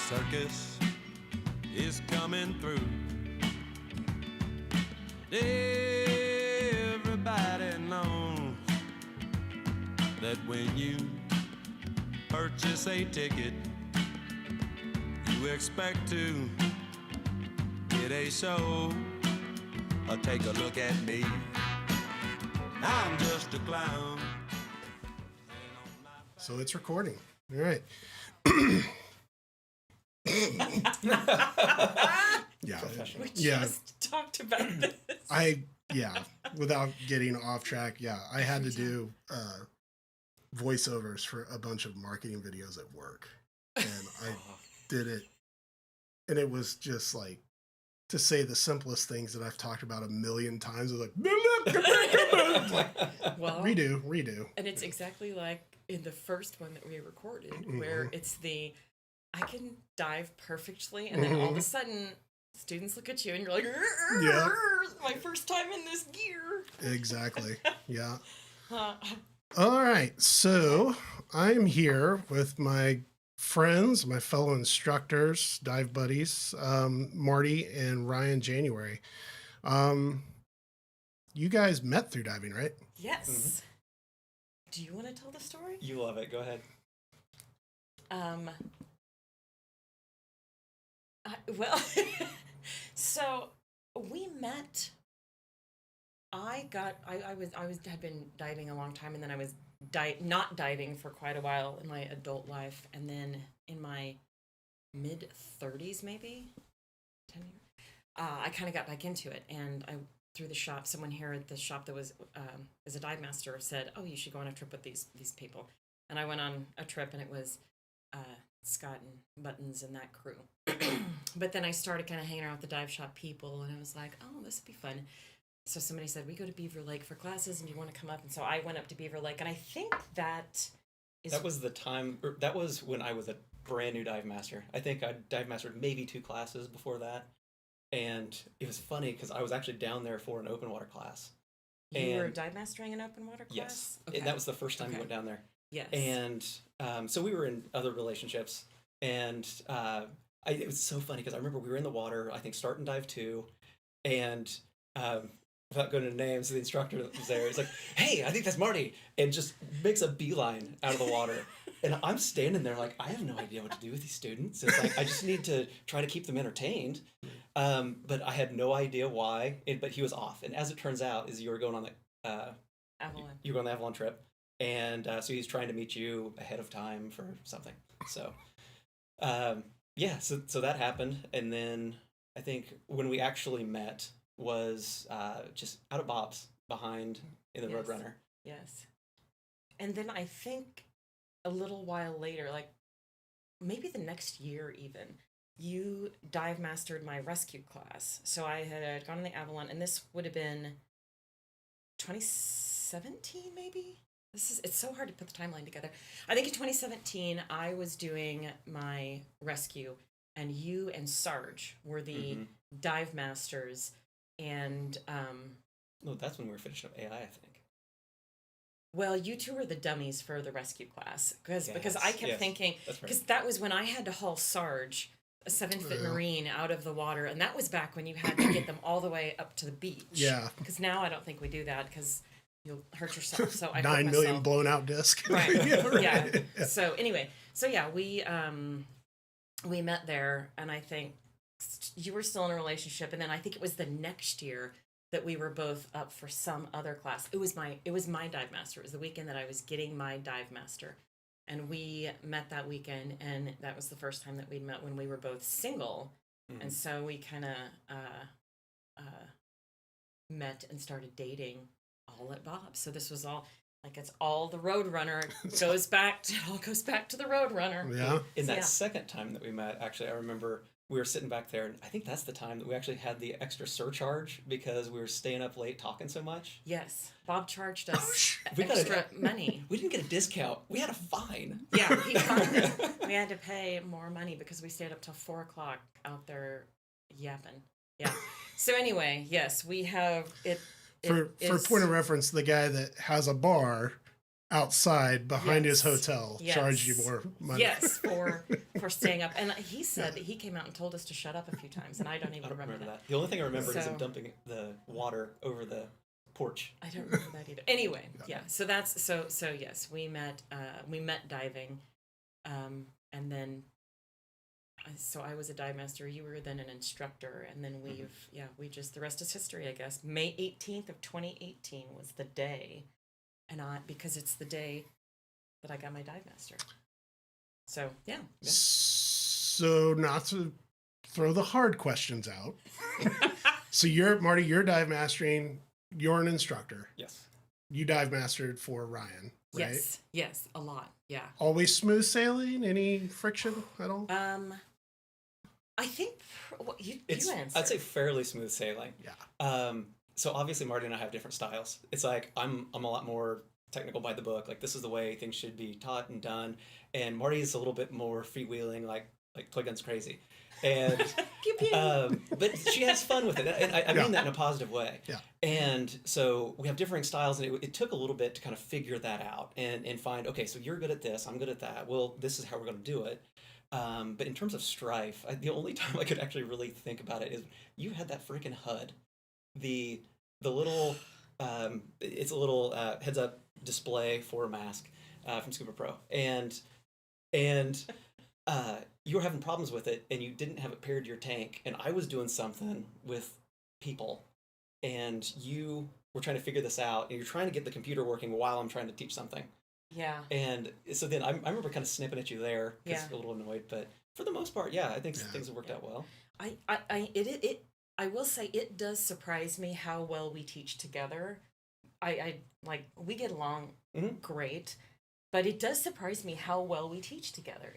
circus is coming through. Everybody knows that when you purchase a ticket, you expect to get a show. Take a look at me. I'm just a clown. So it's recording. All right. Yeah. We just talked about this. Without getting off track, I had to do voiceovers for a bunch of marketing videos at work. And I did it. And it was just like, to say the simplest things that I've talked about a million times. I was like, well, redo. And it's exactly like in the first one that we recorded, where it's I can dive perfectly, and then all of a sudden, students look at you, and you're like, Yeah. my first time in this gear. Exactly. Yeah. All right. So I'm here with my friends, my fellow instructors, dive buddies, Marty and Ryan January. You guys met through diving, right? Yes. Mm-hmm. Do you want to tell the story? You love it. Go ahead. So we met. Had been diving a long time, and then I was not diving for quite a while in my adult life, and then in my mid 30s, maybe 10 years, I kind of got back into it, and I through the shop. Someone here at the shop that was as a dive master said, "Oh, you should go on a trip with these people," and I went on a trip, and it was Scott and Buttons and that crew. But then I started kind of hanging around with the dive shop people, and I was like, "Oh, this would be fun." So somebody said, we go to Beaver Lake for classes, and you want to come up? And so I went up to Beaver Lake, and I think that was the time, that was when I was a brand new dive master. I think I dive mastered maybe 2 classes before that. And it was funny because I was actually down there for an open water class. You were dive mastering an open water class? Yes. Okay. And that was the first time we went down there. Yes. And so we were in other relationships. And it was so funny because I remember we were in the water, I think start and dive 2. And without going into names, the instructor that was there, he's like, "Hey, I think that's Marty," and just makes a beeline out of the water. And I'm standing there like, I have no idea what to do with these students. It's like, I just need to try to keep them entertained. But I had no idea why, but he was off. And as it turns out, is you were going on the Avalon. You were on the Avalon trip. And so he's trying to meet you ahead of time for something. So, so that happened. And then I think when we actually met was just out of Bob's behind in the Roadrunner. Yes. And then I think a little while later, like maybe the next year even, you dive mastered my rescue class. So I had gone on the Avalon, and this would have been 2017 maybe? It's so hard to put the timeline together. I think in 2017 I was doing my rescue, and you and Sarge were the dive masters. And no, that's when we were finishing up AI, I think. Well, you two were the dummies for the rescue class because I kept thinking, because that was when I had to haul Sarge, a 7-foot Marine, out of the water, and that was back when you had to get them all the way up to the beach. Yeah. Because now I don't think we do that because you'll hurt yourself. So I 9 million blown out disc. Right. Yeah. So anyway, we met there, and I think you were still in a relationship, and then I think it was the next year that we were both up for some other class. It was my dive master. It was the weekend that I was getting my dive master, and we met that weekend, and that was the first time that we'd met when we were both single, and so we kind of met and started dating all at Bob's. So this was all like it's all the Roadrunner. It goes back to the Roadrunner. Yeah. In that second time that we met, actually, I remember we were sitting back there, and I think that's the time that we actually had the extra surcharge because we were staying up late talking so much. Yes. Bob charged us extra money. We didn't get a discount. We had a fine. Yeah, he fined us. We had to pay more money because we stayed up till 4 o'clock out there yapping. Yeah. So anyway, yes, we have it. For point of reference, the guy that has a bar outside behind his Yes. hotel Yes. charged you more money. Yes, for staying up. And he said that he came out and told us to shut up a few times, and I don't even I don't remember remember that. that. The only thing I remember is So- him dumping the water over the porch. I don't remember that either. Anyway, yeah. So that's so yes, we met diving, and then so I was a dive master. You were then an instructor, and then we just the rest is history, I guess. May 18th of 2018 was the day, and because it's the day that I got my dive master. So yeah. So not to throw the hard questions out. So Marty, you're dive mastering. You're an instructor. Yes. You dive mastered for Ryan, right? Yes, a lot. Yeah. Always smooth sailing? Any friction at all? I think you answer. I'd say fairly smooth sailing. Yeah. So obviously Marty and I have different styles. It's like I'm a lot more technical by the book. Like this is the way things should be taught and done. And Marty is a little bit more freewheeling, like toy guns crazy. And Pew, pew. but she has fun with it, and I mean that in a positive way. Yeah. And so we have differing styles, and it took a little bit to kind of figure that out and find, okay, so you're good at this, I'm good at that. Well, this is how we're going to do it. But in terms of strife, the only time I could actually really think about it is you had that freaking HUD, the little it's a little heads up display for a mask from Scuba Pro, and you were having problems with it, and you didn't have it paired to your tank, and I was doing something with people, and you were trying to figure this out, and you're trying to get the computer working while I'm trying to teach something. Yeah. And so then I remember kind of snipping at you there, because Yeah. a little annoyed, but for the most part, yeah, I think things have worked out well. I will say it does surprise me how well we teach together. I like we get along great, but it does surprise me how well we teach together.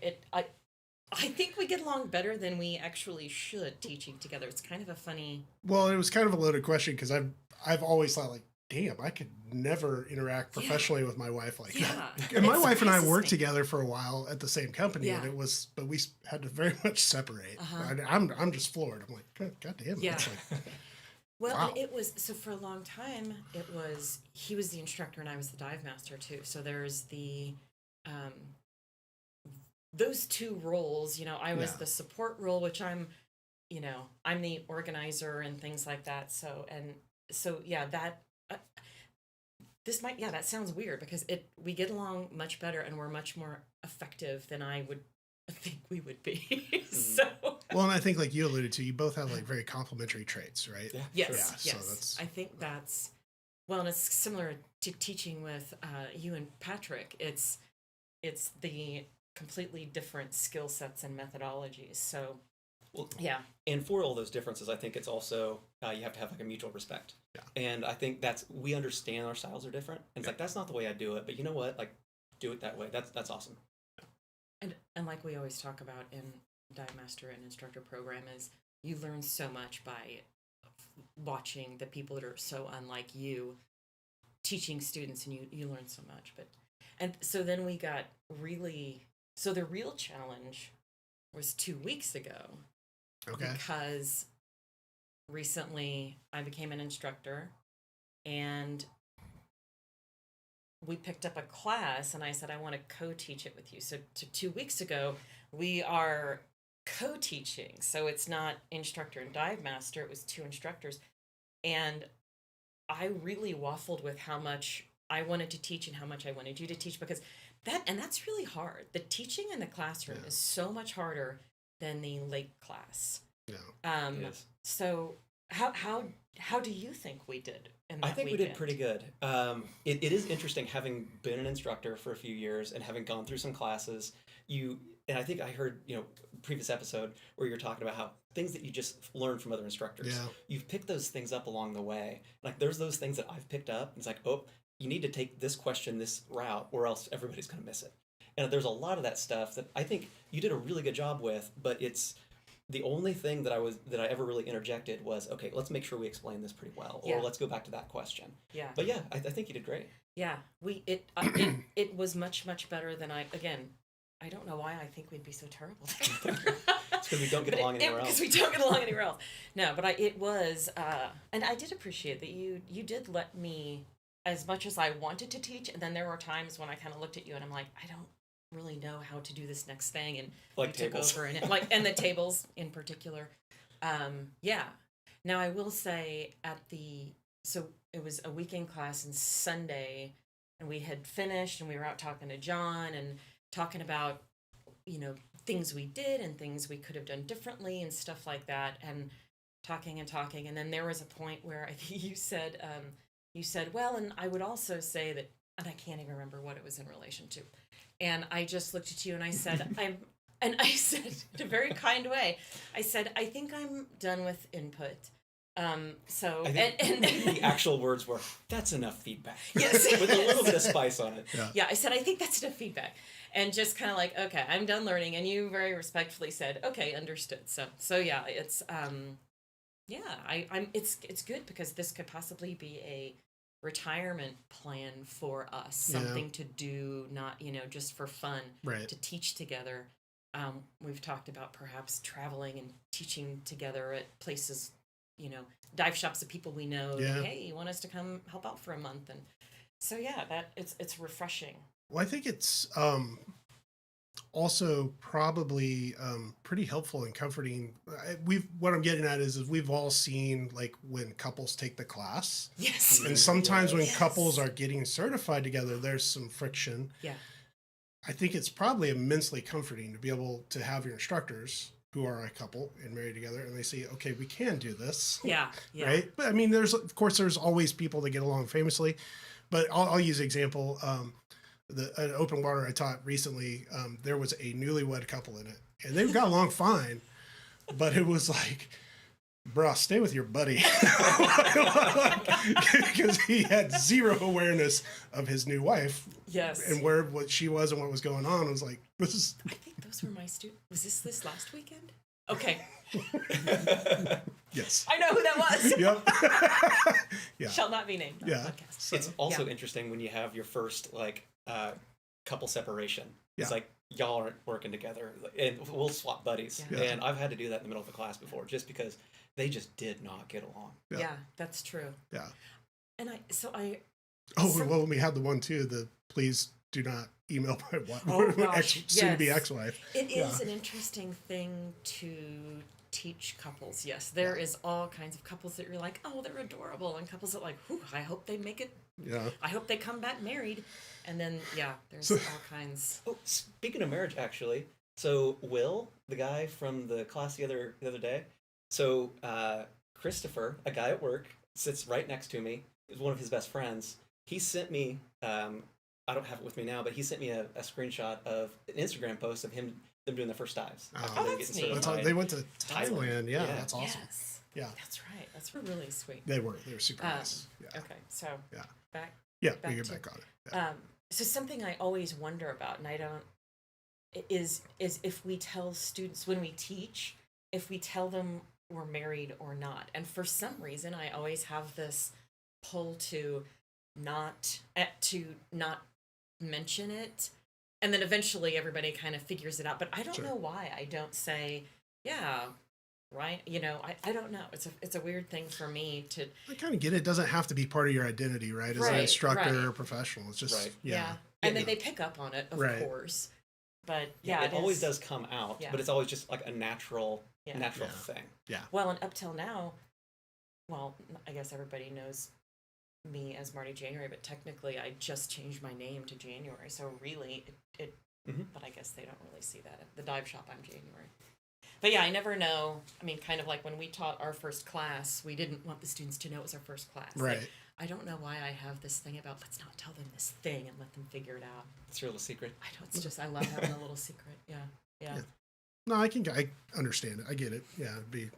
I think we get along better than we actually should teaching together. It's kind of a funny. Well, it was kind of a loaded question because I've always thought like, damn, I could never interact professionally with my wife like that. And my wife and I worked together for a while at the same company, and but we had to very much separate. I'm just floored. I'm like, God damn it. Yeah. It's like, Well, wow. it was so for a long time. He was the instructor and I was the dive master too. So there's those two roles. I was the support role, which I'm the organizer and things like that. So that that sounds weird because we get along much better and we're much more effective than I would think we would be. So. Well, and I think like you alluded to, you both have like very complementary traits, right? Yeah. Yes, sure. yes. So that's... I think that's and it's similar to teaching with you and Patrick. It's the completely different skill sets and methodologies. So, Well, yeah. And for all those differences, I think it's also you have to have like a mutual respect. Yeah. And I think we understand our styles are different. And it's like that's not the way I do it, but you know what? Like, do it that way. That's awesome. And like we always talk about in Dive Master and Instructor program is you learn so much by watching the people that are so unlike you teaching students, and you learn so much. And so then we got the real challenge was 2 weeks ago. Okay. Because recently I became an instructor and we picked up a class and I said, I want to co-teach it with you. So 2 weeks ago, we are co-teaching. So it's not instructor and dive master. It was two instructors. And I really waffled with how much I wanted to teach and how much I wanted you to teach because that's really hard. The teaching in the classroom is so much harder than the lake class. Yeah. Yes. So how do you think we did in that I think weekend? we did pretty good. It is interesting having been an instructor for a few years and having gone through some classes. And I think I heard previous episode where you're talking about how things that you just learned from other instructors. Yeah. You've picked those things up along the way. Like there's those things that I've picked up. It's like, oh, you need to take this question this route, or else everybody's going to miss it. And there's a lot of that stuff that I think you did a really good job with, but it's the only thing that I ever really interjected was, okay, let's make sure we explain this pretty well, or let's go back to that question. Yeah. But yeah, I think you did great. Yeah. It was much better than I don't know why I think we'd be so terrible together. It's because we don't get along anywhere else. Because we don't get along anywhere else. No, but it was, and I did appreciate that you did let me as much as I wanted to teach, and then there were times when I kind of looked at you and I'm like, I don't really know how to do this next thing, and Like you took tables. over, and and the tables in particular. Yeah. Now I will say so it was a weekend class and Sunday, and we had finished and we were out talking to John and talking about, things we did and things we could have done differently and stuff like that, and talking and talking. And then there was a point where I think you said, well, and I would also say that, and I can't even remember what it was in relation to. And I just looked at you and I said, I said in a very kind way, I said, I think I'm done with input. So, I think and the actual words were, "That's enough feedback." Yes. With a little bit of spice on it. Yeah. yeah, I said, I think that's enough feedback. And just kind of like, okay, I'm done learning. And you very respectfully said, okay, understood. So yeah, it's, it's good because this could possibly be a retirement plan for us, something to do, not, just for fun, Right. to teach together. We've talked about perhaps traveling and teaching together at places, dive shops of people we know. Yeah. Hey, you want us to come help out for a month? And so, yeah, it's refreshing. Well, I think it's also probably pretty helpful and comforting. What I'm getting at is we've all seen like when couples take the class, Yes. and sometimes when Yes. couples are getting certified together, there's some friction. Yeah. I think it's probably immensely comforting to be able to have your instructors who are a couple and married together, and they say, okay, we can do this. Yeah. Yeah. Right. But I mean, there's always people that get along famously, but I'll use an example. An open water I taught recently, there was a newlywed couple in it, and they got along fine, but it was like, bruh, stay with your buddy. Because he had zero awareness of his new wife Yes. and what she was and what was going on. It was like, this is, I think those were my students. Was this last weekend? Okay. yes. I know who that was. Yep. Yeah. Shall not be named on Yeah. the podcast. So, It's also Yeah. interesting when you have your first couple separation. It's Yeah. like y'all aren't working together, and we'll swap buddies. Yeah. And I've had to do that in the middle of a class before, just because they just did not get along. Yeah. Yeah, that's true. yeah. And Oh, Some- well, we had the one too, please do not email my wife, Oh, gosh, soon-to-be yes. ex-wife. it is Yeah. an interesting thing to teach couples. Yes, there is all kinds of couples that you're like, oh, they're adorable, and couples that like, whew, I hope they make it. Yeah. I hope they come back married. And then there's So- all kinds. Oh, speaking of marriage, actually, so Will, the guy from the class the other day, so Christopher, a guy at work, sits right next to me. Is one of his best friends. He sent me. I don't have it with me now, but he sent me a screenshot of an Instagram post of them doing their first dives. Oh, after them that's getting neat. certified. They went to Thailand. Thailand. Yeah, Yeah. that's awesome. Yes, Yeah, that's right. That's really sweet. they were super Um, nice. Yeah, Okay, so Yeah. back. yeah. back We get to- back on it. Yeah. So something I always wonder about, and I don't, is if we tell students when we teach, if we tell them we're married or not. And for some reason, I always have this pull to not mention it, and then eventually everybody kind of figures it out. But I don't Sure. know why I don't say, yeah, right. I don't know. It's a weird thing for me to. I kind of get it. It doesn't have to be part of your identity, right? As an Right, instructor right. or professional, it's just Right. yeah. And Yeah, then they pick up on it, of Right. course. But Yeah, yeah, it always is. does come out, Yeah. but it's always just like a natural Yeah. thing. Well, and up till now, I guess everybody knows me as Marty January, but technically I just changed my name to January. So really, Mhm. but I guess they don't really see that. At the dive shop, I'm January. But yeah, I never know. I mean, kind of like when we taught our first class, we didn't want the students to know it was our first class. Right. Like, I don't know why I have this thing about let's not tell them this thing and let them figure it out. It's your little secret. I don't. It's just I love having a little secret. Yeah. Yeah. No, I understand it. I get it. Yeah, it'd be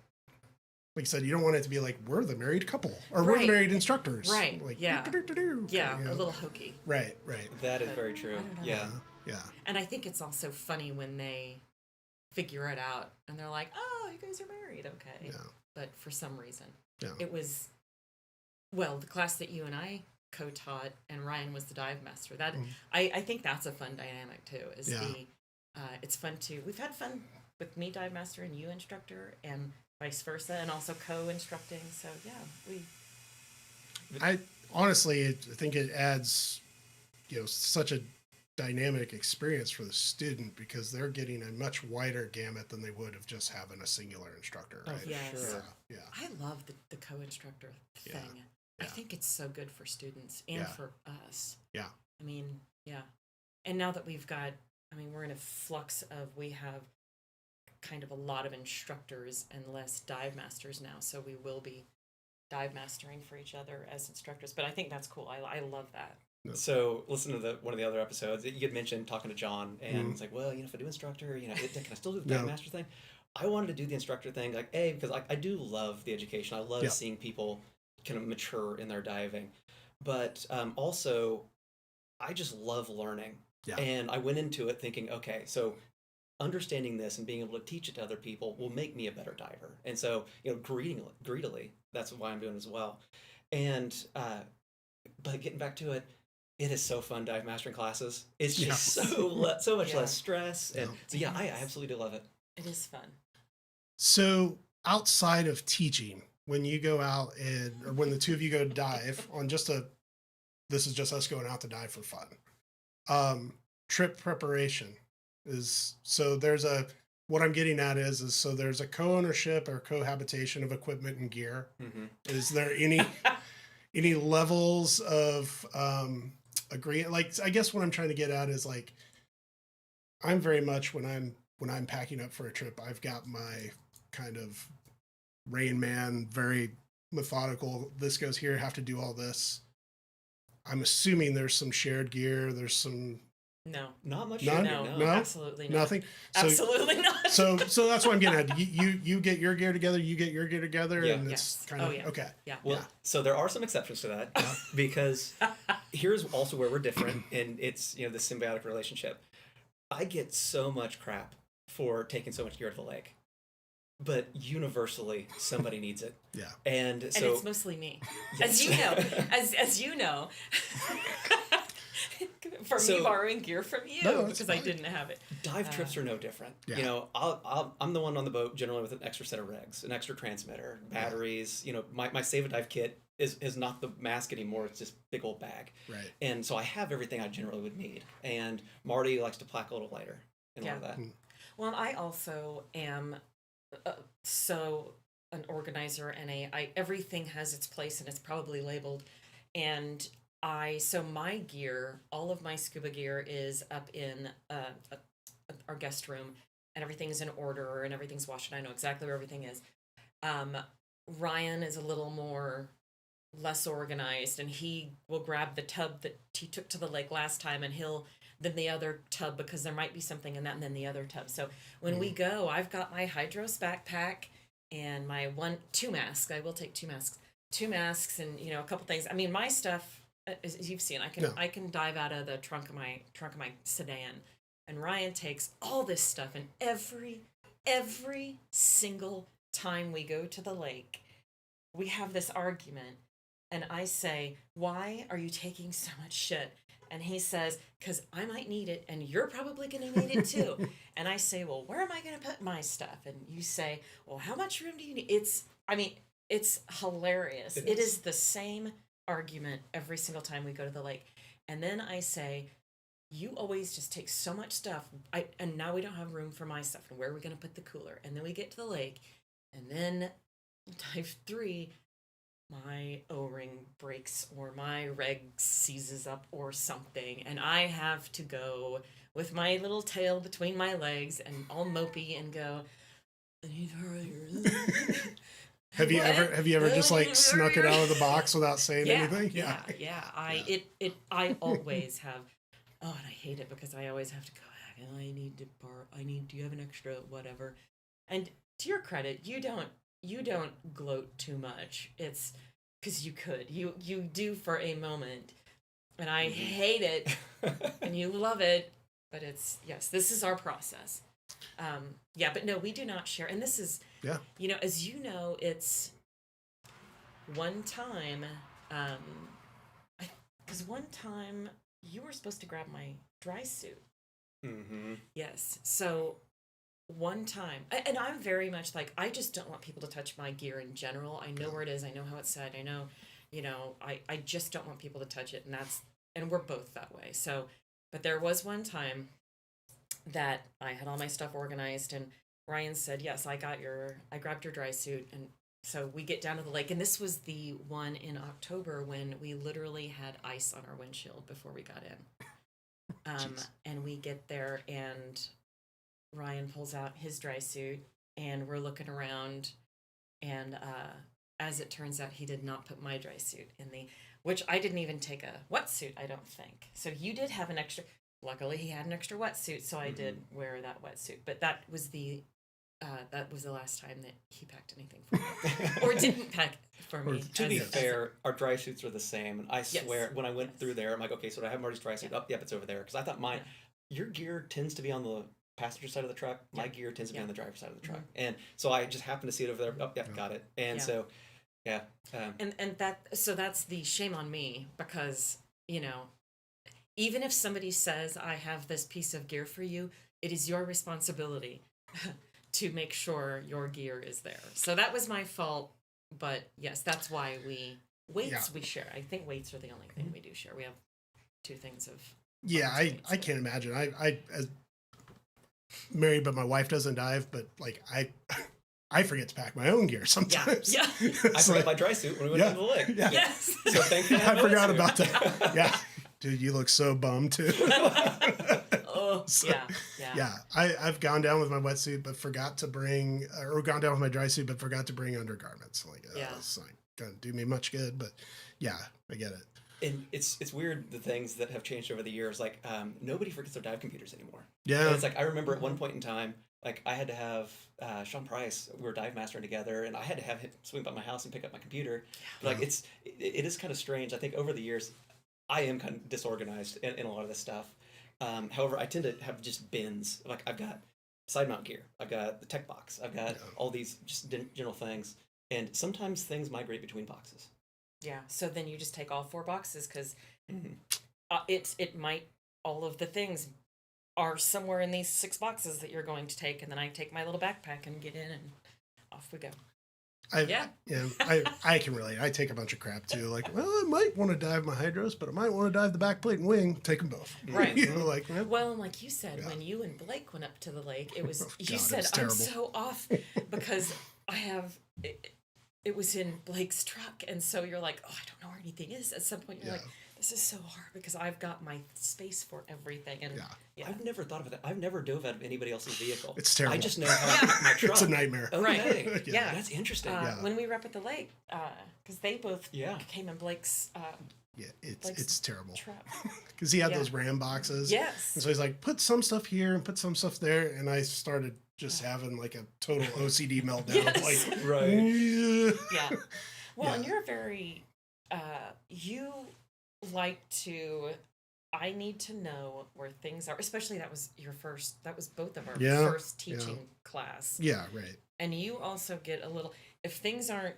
like I said, you don't want it to be like we're the married couple or we're the Right. married instructors. Right, Like yeah. do-do-do-do. Yeah, You a know? little hokey. Right. Right. That is But very I true. don't know. Yeah. Yeah. And I think it's also funny when they figure it out and they're like, "Oh, you guys are married, okay." Yeah. But for some reason, Yeah. it was the class that you and I co-taught, and Ryan was the dive master. That Mhm. I think that's a fun dynamic too. Is Yeah. it's fun to we've had fun with me dive master and you instructor, and vice versa, and also co-instructing. So yeah, honestly, I think it adds, such a dynamic experience for the student because they're getting a much wider gamut than they would of just having a singular instructor, Oh, right? for Yes. sure. Yeah. I love the co-instructor thing. Yeah. I Yeah. think it's so good for students and Yeah. for us. Yeah. I mean, yeah. And now that we're in a flux of, we have kind of a lot of instructors and less dive masters now. So we will be dive mastering for each other as instructors. But I think that's cool. I love that. So listen to one of the other episodes. You had mentioned talking to John, and Mhm. it's like, well, if I do instructor, can I still do the dive No. master thing? I wanted to do the instructor thing, like because I do love the education. I love Yep. seeing people kind of mature in their diving, but also I just love learning. Yeah. And I went into it thinking, okay, so understanding this and being able to teach it to other people will make me a better diver. And so, greedily, that's why I'm doing it as well. And but getting back to it, it is so fun dive mastering classes. It's just so much Yeah. less stress, and Yeah. so yeah, I absolutely do love it. It is fun. So outside of teaching, when you go out or when the two of you go dive on this is just us going out to dive for fun. Trip preparation what I'm getting at is so there's a co-ownership or cohabitation of equipment and gear. Mm-hmm. Is there any levels of agreement? Like, I guess what I'm trying to get at is like, I'm very much when I'm packing up for a trip, I've got my kind of Rain Man, very methodical. This goes here, have to do all this. I'm assuming there's some shared gear. There's some No. Not much. None? sharing, No. No? Absolutely not. nothing. So, Absolutely not. so that's what I'm getting at. You get your gear together. You get your gear together, Yeah. and it's Yes. kind of Oh, yeah. okay. Yeah. Well, so there are some exceptions to that because here's also where we're different, and it's the symbiotic relationship. I get so much crap for taking so much gear to the lake, but universally somebody needs it, Yeah. and And so it's mostly me, Yes. as you know, as you know, for me So- borrowing gear from you No, that's because I fine. didn't have it. dive trips are no different. Yeah. I'm the one on the boat generally with an extra set of rigs, an extra transmitter, batteries. My Save a Dive kit is not the mask anymore. It's just big old bag. Right. And so I have everything I generally would need. And Marty likes to pack a little lighter and all of Yeah. that. Well, I also am so an organizer and everything has its place and it's probably labeled. And so my gear, all of my scuba gear is up in our guest room, and everything's in order and everything's washed, and I know exactly where everything is. Ryan is a little more less organized, and he will grab the tub that he took to the lake last time, and then the other tub, because there might be something in that, and then the other tub. So when we go, I've got my Hydros backpack and my two masks. I will take two masks and a couple things. I mean, my stuff, as you've seen, I can dive out of the trunk of my sedan, and Ryan takes all this stuff, and every single time we go to the lake, we have this argument, and I say, "Why are you taking so much shit?" And he says, "Because I might need it, and you're probably going to need it too." And I say, "Well, where am I going to put my stuff?" And you say, "Well, how much room do you need?" It's hilarious. It is the same argument every single time we go to the lake. And then I say, "You always just take so much stuff, and now we don't have room for my stuff. And where are we going to put the cooler?" And then we get to the lake, and then dive 3, my O-ring breaks or my reg seizes up or something, and I have to go with my little tail between my legs and all mopey and go, "I need to hurry." Have you What? ever just like snuck it out of the box without saying anything? Yeah. I always have. Oh, and I hate it because I always have to go back and I need to borrow. Do you have an extra whatever? And to your credit, you don't gloat too much. It's because you could. You do for a moment, and I hate it, and you love it. But this is our process. But no, we do not share. And this is, as you know, it's one time, because one time you were supposed to grab my dry suit. Mm-hmm. Yes. So one time, and I'm very much like, I just don't want people to touch my gear in general. I know where it is. I know how it's set. I know, I just don't want people to touch it. And we're both that way. So, but there was one time that I had all my stuff organized and Ryan said, yes, I grabbed your dry suit. And so we get down to the lake. And this was the one in October when we literally had ice on our windshield before we got in. And we get there and Ryan pulls out his dry suit and we're looking around and as it turns out, he did not put my dry suit in which I didn't even take a wetsuit, I don't think. So you did have an extra, luckily he had an extra wetsuit, so I did wear that wetsuit. But that was the last time that he packed anything for me. Or didn't pack for me. To be fair, our dry suits are the same. And I swear, when I went through there, I'm like, okay, so do I have Marty's dry suit? Oh, yep, it's over there. Because I thought your gear tends to be on the passenger side of the truck. My gear tends to be on the driver's side of the truck. And so I just happened to see it over there. Oh, yep, got it. And so, yeah. So that's the shame on me because, even if somebody says I have this piece of gear for you, it is your responsibility to make sure your gear is there. So that was my fault, but yes, that's why we share. I think weights are the only thing we do share. We have 2 things of I can't imagine. I as married, but my wife doesn't dive, but like I forget to pack my own gear sometimes. Yeah. I forgot my dry suit when we went to the lake. Yeah. Yes. So thankfully I forgot about that. Yeah. Dude, you look so bummed too. I've gone down with my wetsuit, but forgot to bring, or gone down with my dry suit, but forgot to bring undergarments. Like, it's not gonna do me much good, but yeah, I get it. And it's weird the things that have changed over the years. Like nobody forgets their dive computers anymore. Yeah. And it's like I remember at one point in time, like I had to have Sean Price. We were dive mastering together, and I had to have him swing by my house and pick up my computer. But like it is kind of strange. I think over the years, I am kind of disorganized in a lot of this stuff. However, I tend to have just bins. Like I've got side mount gear, I've got the tech box, I've got all these just general things, and sometimes things migrate between boxes. Yeah, so then you just take all 4 boxes because it might, all of the things are somewhere in these 6 boxes that you're going to take, and then I take my little backpack and get in and off we go. I can relate. I take a bunch of crap too. Like, well, I might want to dive my hydros, but I might want to dive the back plate and wing. Take them both. Right. Well, and like you said, when you and Blake went up to the lake, it was it was I'm so off because I have it was in Blake's truck, and so you're like, oh, I don't know where anything is. At some point, you're like, this is so hard because I've got my space for everything. And I've never thought of that. I've never dove out of anybody else's vehicle. It's terrible. I just know how to put my truck. It's a nightmare. Okay. Right. Yeah. That's interesting. When we were up at the lake, because they both came in Blake's it's terrible. truck. Because he had those RAM boxes. Yes. And so he's like, put some stuff here and put some stuff there. And I started just having like a total OCD meltdown. Yes. Like, right. Yeah. Well, and you're very, you like to, I need to know where things are, especially that was both of our first teaching class. Yeah, right. And you also get a little, if things aren't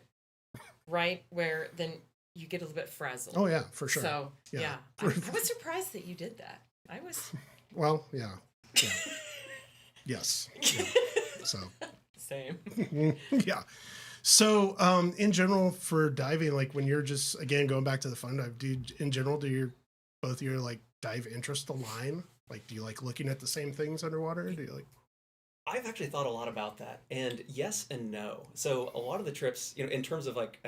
right, then you get a little bit frazzled. Oh, yeah, for sure. So, I was surprised that you did that. I was. Well, yeah. Yes. Yeah. So. Same. Yeah. So, in general, for diving, like when you're just, again, going back to the fun dive, do both your like dive interest align? Like, do you like looking at the same things underwater? Do you like? I've actually thought a lot about that, and yes and no. So a lot of the trips, in terms of like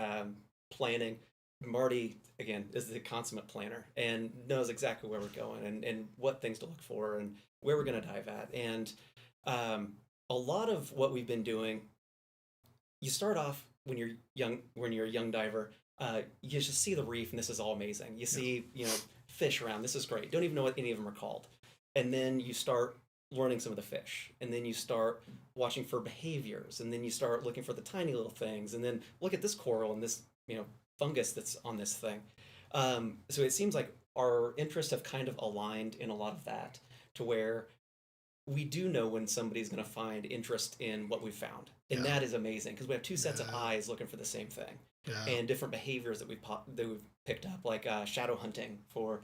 planning, Marty, again, is the consummate planner and knows exactly where we're going and what things to look for and where we're going to dive at. And a lot of what we've been doing, you start off when you're a young diver, you just see the reef and this is all amazing. You see, fish around. This is great. Don't even know what any of them are called. And then you start learning some of the fish, and then you start watching for behaviors, and then you start looking for the tiny little things, and then look at this coral and this fungus that's on this thing. So it seems like our interests have kind of aligned in a lot of that, to where we do know when somebody's going to find interest in what we've found, and that is amazing because we have 2 sets of eyes looking for the same thing, and different behaviors that we've picked up, like shadow hunting for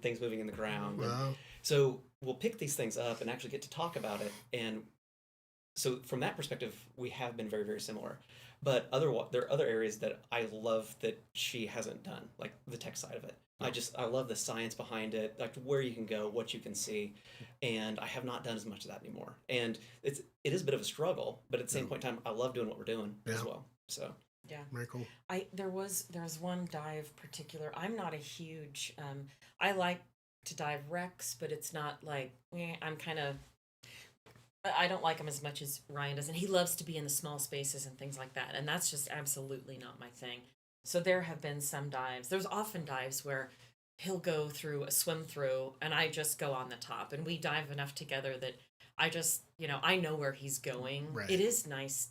things moving in the ground. Wow. So we'll pick these things up and actually get to talk about it, and so from that perspective, we have been very, very similar. But there are other areas that I love that she hasn't done, like the tech side of it. I love the science behind it, like where you can go, what you can see, and I have not done as much of that anymore. And it is a bit of a struggle, but at the same point in time, I love doing what we're doing as well. So yeah, Very cool. there was one dive particular. I'm not a huge. I like to dive wrecks, but it's not like I'm kind of. I don't like him as much as Ryan does, and he loves to be in the small spaces and things like that, and that's just absolutely not my thing. So there have been some dives. There's often dives where he'll go through a swim through, and I just go on the top, and we dive enough together that I just, I know where he's going. Right. It is nice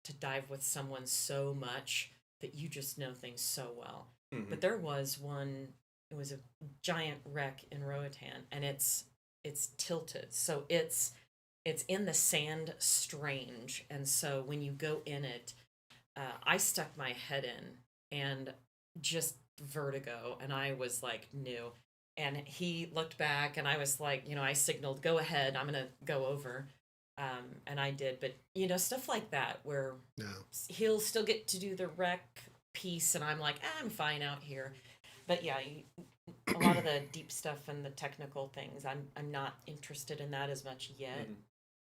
to dive with someone so much that you just know things so well. Mm-hmm. But there was one. It was a giant wreck in Roatan, and it's tilted, so it's in the sand strange, and so when you go in it, I stuck my head in and just vertigo, and I was like new, and he looked back, and I was like, I signaled, go ahead, I'm gonna go over, and I did, but stuff like that where he'll still get to do the wreck piece, and I'm like, I'm fine out here. But yeah, a lot of the deep stuff and the technical things, I'm not interested in that as much yet. Mm-hmm.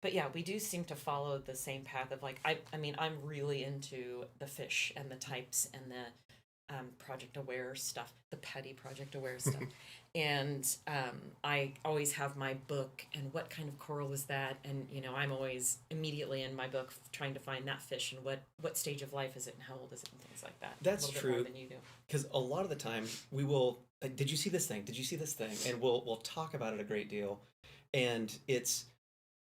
But yeah, we do seem to follow the same path of like, I mean, I'm really into the fish and the types and the Project Aware stuff, the petty Project Aware stuff. And I always have my book and what kind of coral is that? And, I'm always immediately in my book trying to find that fish and what stage of life is it and how old is it and things like that. That's a little true. bit more than you do. Because a lot of the time we will, did you see this thing? Did you see this thing? And we'll talk about it a great deal. And it's,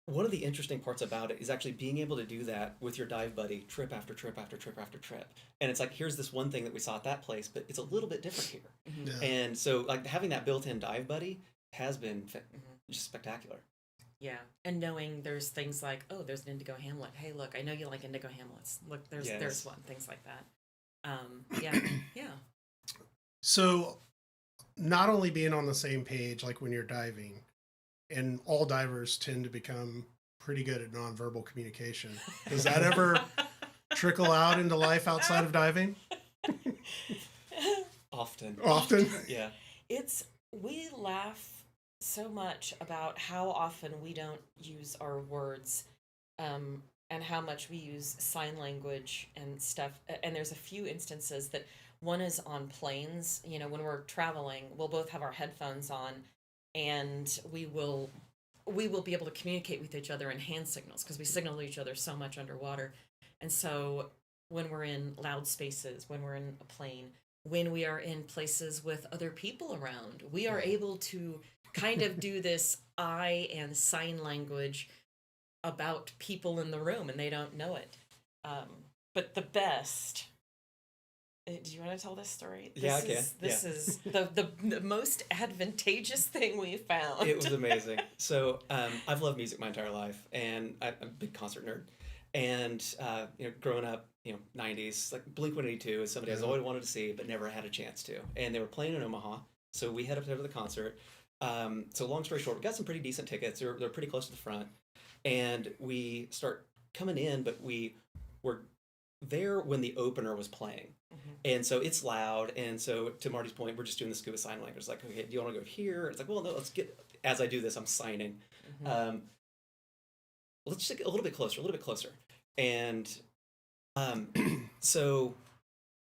one of the interesting parts about it is actually being able to do that with your dive buddy trip after trip after trip after trip. And it's like, here's this one thing that we saw at that place, but it's a little bit different here. Mm-hmm. Yeah. And so like having that built-in dive buddy has been just spectacular. Yeah. And knowing there's things like, oh, there's an indigo hamlet. Hey, look, I know you like indigo hamlets. Look, there's one, things like that. Yeah. Yeah. So not only being on the same page, like when you're diving, and all divers tend to become pretty good at nonverbal communication. Does that ever trickle out into life outside of diving? Often. Yeah. We laugh so much about how often we don't use our words, and how much we use sign language and stuff. And there's a few instances that one is on planes, when we're traveling, we'll both have our headphones on, and we will be able to communicate with each other in hand signals because we signal to each other so much underwater. And so when we're in loud spaces, when we're in a plane, when we are in places with other people around, we are able to kind of do this eye and sign language about people in the room, and they don't know it. But the best... Do you want to tell this story? This is the most advantageous thing we found. It was amazing. So I've loved music my entire life, and I'm a big concert nerd. And growing up, 90s, like Blink-182 is somebody I've always wanted to see, but never had a chance to. And they were playing in Omaha, so we head up there to the concert. So long story short, we got some pretty decent tickets. They're pretty close to the front, and we start coming in, but we were there when the opener was playing. Mm-hmm. And so it's loud, and so to Marty's point, we're just doing the scuba sign language. It's like, okay, do you want to go here? It's like, well, no, let's get, as I do this, I'm signing. Mm-hmm. Let's just get a little bit closer. And so,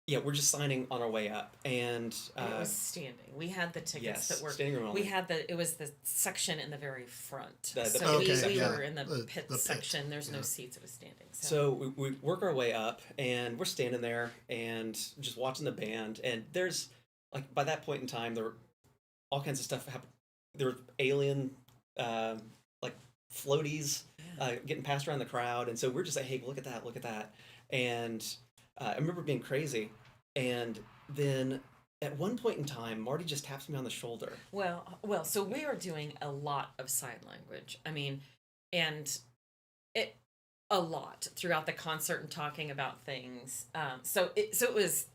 yeah, we're just signing on our way up. And it was standing. We had the tickets that were standing room only. It was the section in the very front. We were in the pit section. There's no seats. It was standing. So we work our way up, and we're standing there and just watching the band. And there's, like, by that point in time, there were all kinds of stuff happening. There were alien, like, floaties getting passed around the crowd. And so we're just like, hey, look at that. And I remember being crazy. And then at one point in time, Marty just taps me on the shoulder. Well, so we are doing a lot of sign language. I mean, and a lot throughout the concert and talking about things. So it was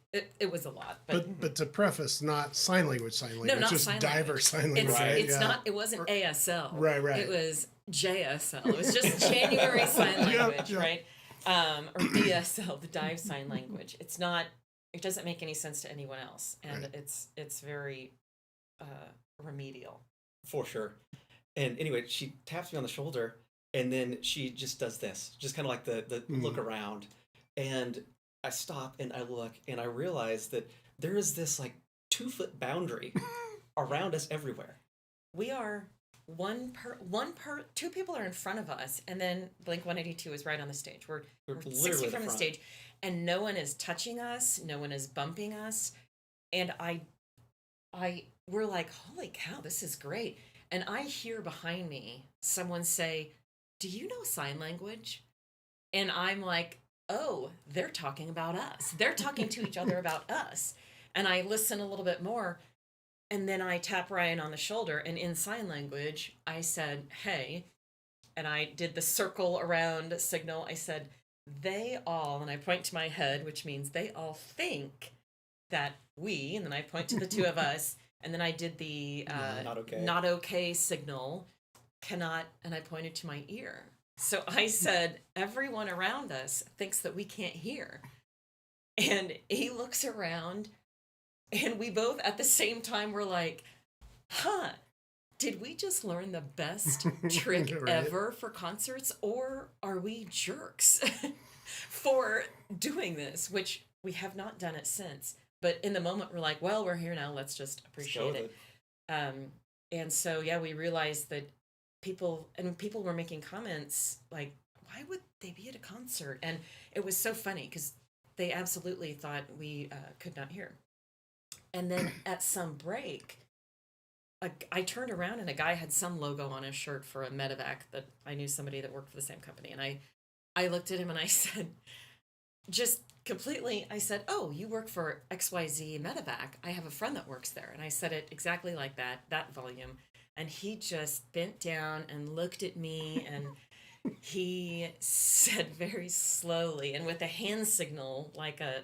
a lot. But to preface, not sign language, no, not just sign diver language. sign language. It's not. It wasn't ASL. Right. It was JSL. It was just January Sign Yeah, Language, yeah. right? Or DSL, the Dive Sign Language. It's not. It doesn't make any sense to anyone else, and Right. it's very remedial. For sure. And anyway, she taps me on the shoulder, and then she just does this, just kind of like the look around. And I stop and I look, and I realize that there is this like 2-foot boundary around us everywhere. We are two people are in front of us, and then Blink 182 is right on the stage. We're Literally 60 the from the front. stage, and no one is touching us, no one is bumping us, and we're like, holy cow, this is great. And I hear behind me someone say, "Do you know sign language?" And I'm like, oh, they're talking about us. They're talking to each other about us. And I listen a little bit more. And then I tap Ryan on the shoulder. And in sign language, I said, hey. And I did the circle around signal. I said, they all, and I point to my head, which means they all think that we, and then I point to the two of us. And then I did the not okay signal, cannot, and I pointed to my ear. So I said, everyone around us thinks that we can't hear. And he looks around, and we both at the same time were like, huh, did we just learn the best trick Right. ever for concerts? Or are we jerks for doing this? Which we have not done it since. But in the moment, we're like, well, we're here now. Let's just appreciate it. And so, yeah, we realized that people were making comments like, why would they be at a concert? And it was so funny because they absolutely thought we could not hear. And then at some break, I turned around and a guy had some logo on his shirt for a medevac that I knew somebody that worked for the same company. And I looked at him and I said, just completely, I said, oh, you work for XYZ medevac. I have a friend that works there. And I said it exactly like that volume. And he just bent down and looked at me, and he said very slowly and with a hand signal, like a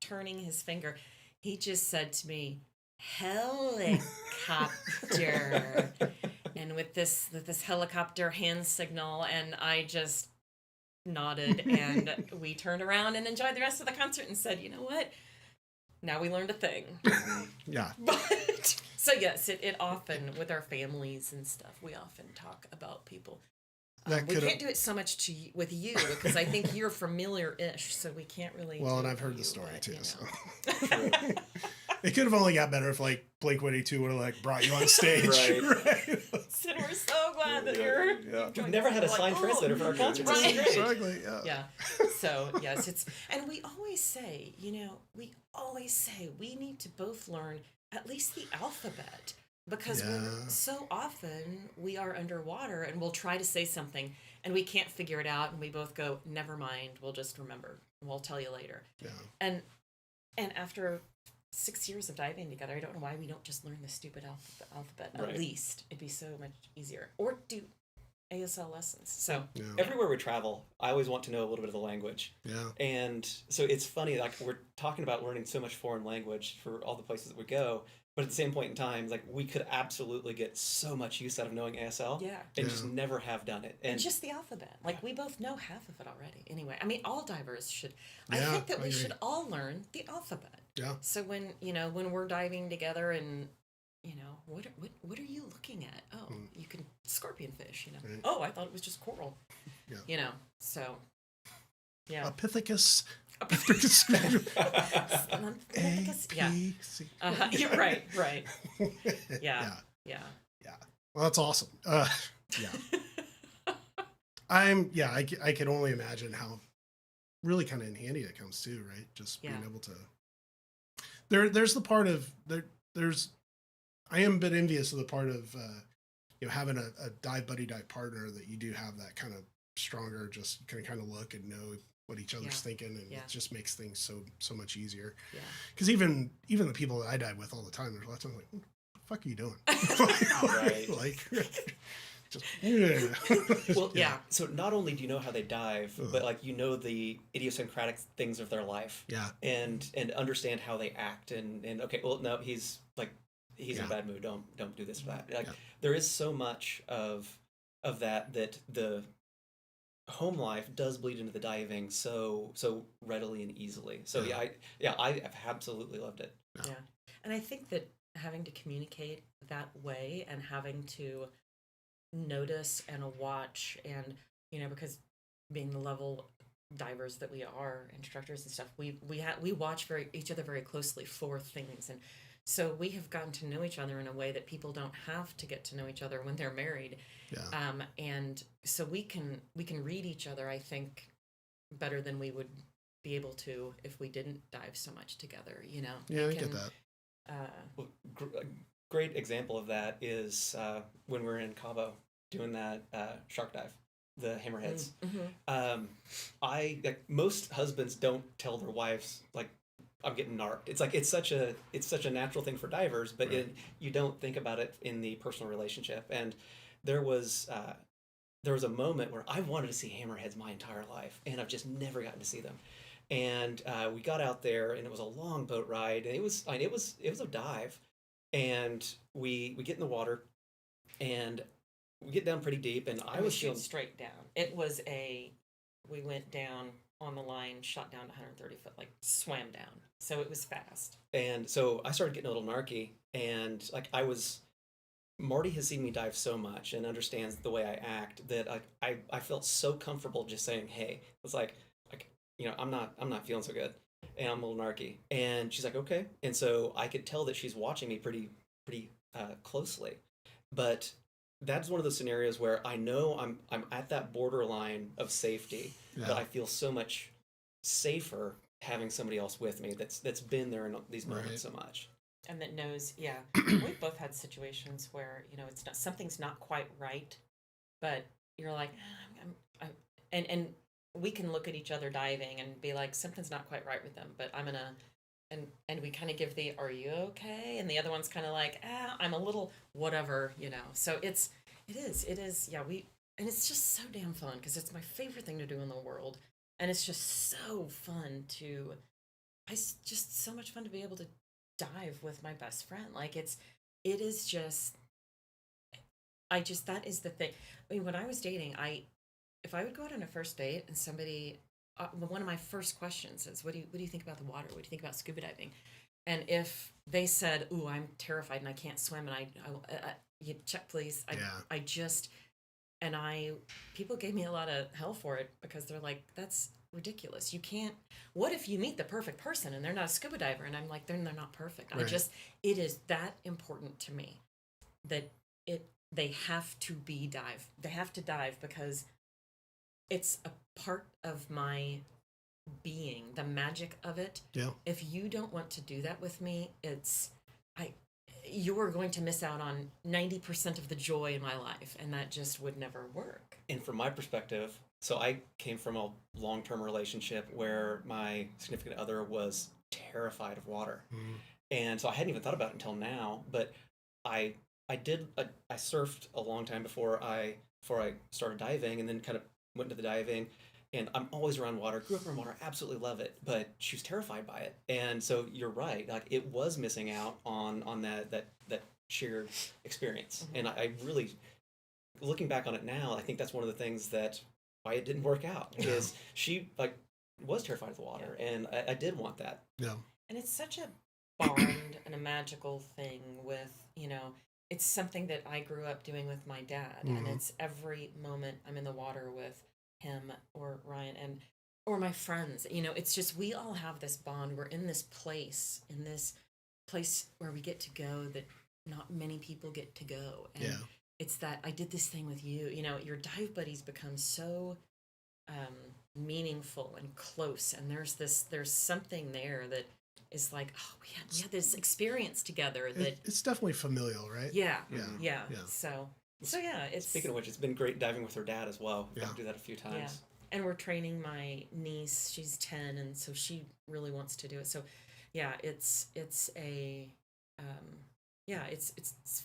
turning his finger, he just said to me, helicopter. And with this helicopter hand signal, and I just nodded, and we turned around and enjoyed the rest of the concert and said, you know what? Now we learned a thing. Yeah. But so yes, it often, with our families and stuff, we often talk about people. That We could've- can't do it so much with you because I think you're familiar-ish, so we can't really. Well, do and it I've for heard the you, story but, too. you know. So it could have only got better if like Blink 182 would have like brought you on stage. Right. Right. So we're so glad that you're. Yeah. We've never had a Like, sign oh, translator for our concerts. This right. is great. Exactly. Yeah. Yeah. So yes, and we always say, we need to both learn at least the alphabet because Yeah. so often we are underwater and we'll try to say something and we can't figure it out, and we both go, never mind, we'll just remember, and we'll tell you later. Yeah. And after 6 years of diving together, I don't know why we don't just learn the stupid alphabet. Right. At least it'd be so much easier, or do ASL lessons. So Yeah. Everywhere we travel, I always want to know a little bit of the language. Yeah. And so it's funny, like we're talking about learning so much foreign language for all the places that we go, but at the same point in time, like we could absolutely get so much use out of knowing ASL, yeah. and Yeah. just never have done it. And Just the alphabet. Like, we both know half of it already. Anyway, I mean, all divers should. I Yeah, think that I we agree. should all learn the alphabet. Yeah. So when we're diving together, and what are you looking at? Oh, you can scorpion fish. Right. Oh, I thought it was just coral. Yeah. So yeah. Epithecus. Yeah. APC. You're right. Right. Yeah. Yeah. Yeah. Well, that's awesome. Yeah. I can only imagine how really kind of in handy it comes too, right? Just being Yeah. able to. There's the part of there's. I am a bit envious of the part of having a dive buddy dive partner that you do have that kind of stronger, just can kind of look and know what each other's Yeah. thinking, and Yeah. it just makes things so much easier. Yeah. Because even the people that I dive with all the time, there's lots of times like, what the fuck are you doing? Right. Like, just yeah. well, Yeah. So not only do you know how they dive, but like you know the idiosyncratic things of their life, Yeah. and understand how they act, and okay, well, no, he's in Yeah. a bad mood. Don't do this or that. Like Yeah. there is so much of of that the home life does bleed into the diving so readily and easily. So I have absolutely loved it. Yeah. And I think that having to communicate that way and having to notice and watch and, because being the level divers that we are, instructors and stuff, we watch each other very closely for things. And so we have gotten to know each other in a way that people don't have to get to know each other when they're married. Yeah. And so we can read each other, I think, better than we would be able to if we didn't dive so much together, Yeah, I get that. Well, a great example of that is when we're in Cabo doing that shark dive, the hammerheads. Like, most husbands don't tell their wives, like, I'm getting narked. It's like it's such a natural thing for divers, but you don't think about it in the personal relationship. And there was a moment where I wanted to see hammerheads my entire life, and I've just never gotten to see them. And we got out there, and it was a long boat ride, and it was a dive, and we get in the water, and we get down pretty deep, and I was feeling straight down. We went down on the line, shot down to 130 foot, like swam down. So it was fast. And so I started getting a little narky, and like Marty has seen me dive so much and understands the way I act that I felt so comfortable just saying, hey, it's like I'm not feeling so good, and I'm a little narky. And she's like, okay. And so I could tell that she's watching me pretty closely. But that's one of those scenarios where I know I'm at that borderline of safety, but I feel so much safer having somebody else with me that's been there in these moments so much. And that knows, we've both had situations where, it's not, something's not quite right, but you're like, and we can look at each other diving and be like, something's not quite right with them, but I'm gonna, and we kind of give are you okay? And the other one's kind of like, I'm a little whatever, So it is, and it's just so damn fun because it's my favorite thing to do in the world. And it's just so fun it's just so much fun to be able to dive with my best friend. Like it is just, that is the thing. I mean, when I was dating, if I would go out on a first date and somebody, one of my first questions is, what do you think about the water? What do you think about scuba diving? And if they said, ooh, I'm terrified and I can't swim, and you check, please. People gave me a lot of hell for it because they're like, that's ridiculous. You can't, what if you meet the perfect person and they're not a scuba diver? And I'm like, they're not perfect. Right. It is that important to me that they have to dive because it's a part of my being, the magic of it. Yeah. If you don't want to do that with me, you're going to miss out on 90% of the joy in my life, and that just would never work. And from my perspective, so I came from a long-term relationship where my significant other was terrified of water. And so I hadn't even thought about it until now, but I surfed a long time before I started diving, and then kind of went into the diving. And I'm always around water, grew up around water, absolutely love it, but she was terrified by it. And so you're right, like it was missing out on that shared experience. And I really, looking back on it now, I think that's one of the things that why it didn't work out, is she was terrified of the water, and I did want that. Yeah. And it's such a bond and a magical thing with, it's something that I grew up doing with my dad, and it's every moment I'm in the water with him or Ryan or my friends. It's just, we all have this bond. We're in this place where we get to go that not many people get to go. And it's that I did this thing with you. Your dive buddies become so meaningful and close, and there's something there that is like, oh, we had this experience together. That it's definitely familial, right? Yeah. So it's, speaking of which, it's been great diving with her dad as well. We've got to do that a few times. Yeah. And we're training my niece. She's 10, and so she really wants to do it. So it's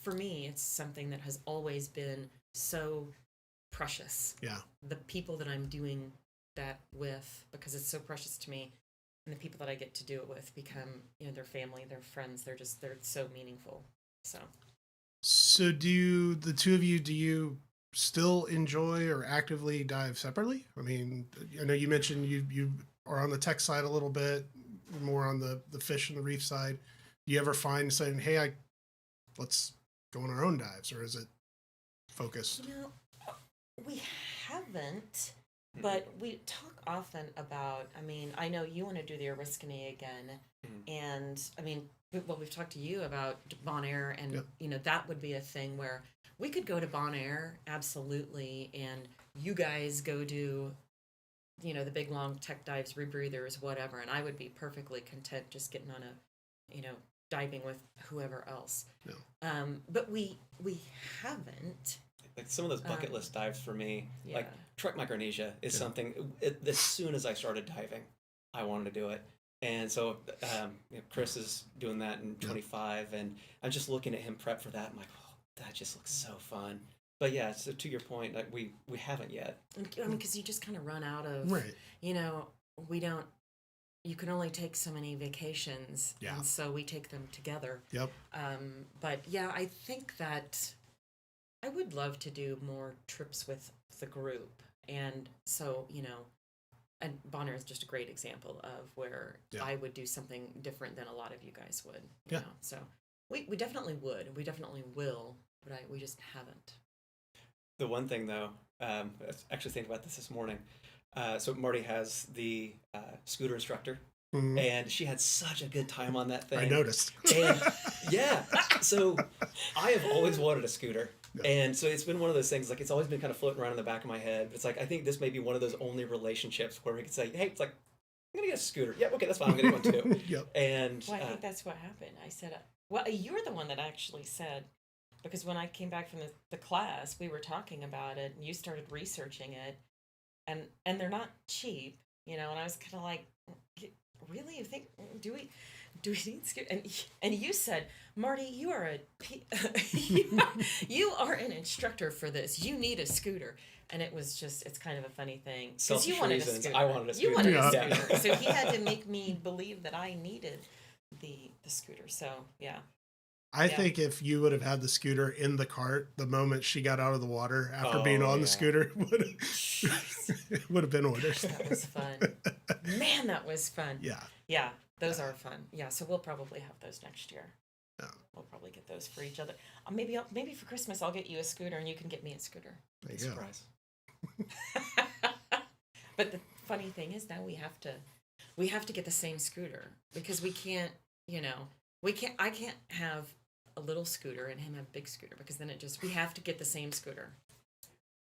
for me, it's something that has always been so precious. Yeah. The people that I'm doing that with, because it's so precious to me, and the people that I get to do it with become, their family, their friends. They're so meaningful. So do the two of you, still enjoy or actively dive separately? I mean, I know you mentioned you are on the tech side a little bit, more on the fish and the reef side. Do you ever find saying, "Hey, let's go on our own dives," or is it focused? You know, we haven't, but we talk often about. I mean, I know you want to do the Oriskany again, and I mean, we've talked to you about Bonaire, and Yep. you know that would be a thing where we could go to Bonaire, absolutely, and you guys go do, you know, the big long tech dives, rebreathers, whatever, and I would be perfectly content just getting on a, you know, diving with whoever else. Yeah. But we haven't. Like some of those bucket list dives for me, Yeah. like Trek Micronesia is Yeah. something. As soon as I started diving, I wanted to do it, and so you know, Chris is doing that in 25, and I'm just looking at him prep for that. I'm like, oh, that just looks so fun. But yeah, so to your point, like we haven't yet. I mean, because you just kind of run out of, Right. you know, we don't. You can only take so many vacations, Yeah. and so we take them together. Yep. But yeah, I think that I would love to do more trips with the group, and so you know, and Bonner is just a great example of where Yeah. I would do something different than a lot of you guys would. Yeah. You know? So we definitely would, we definitely will, but we just haven't. The one thing though, I was actually thinking about this morning. So Marty has the scooter instructor, Mhm. and she had such a good time on that thing. I noticed. And yeah, so I have always wanted a scooter. Yeah. And so it's been one of those things, like it's always been kind of floating around in the back of my head. But it's like, I think this may be one of those only relationships where we could say, hey, it's like, I'm going to get a scooter. Yeah, okay, that's fine. I'm going to get one too. Yep. And Well, I think that's what happened. I said, well, you're the one that actually said, because when I came back from the class, we were talking about it, and you started researching it, and they're not cheap, you know. And I was kind of like, really, you think do we need scooter? And you said, Marty, you are you are an instructor for this. You need a scooter. And it was just, it's kind of a funny thing. 'Cause Selfish you wanted a reasons, scooter. I wanted a scooter. You wanted Yeah. a scooter. So he had to make me believe that I needed the scooter. So yeah. I Yeah. think if you would have had the scooter in the cart the moment she got out of the water after being Oh, on yeah. the scooter, it would have been orders. That was fun. Man, that was fun. Yeah. Yeah, those are fun. Yeah, so we'll probably have those next year. Yeah. We'll probably get those for each other. Maybe for Christmas I'll get you a scooter and you can get me a scooter. There you go. surprise. But the funny thing is now we have to get the same scooter because we can't, you know, I can't have a little scooter and him have a big scooter because then we have to get the same scooter.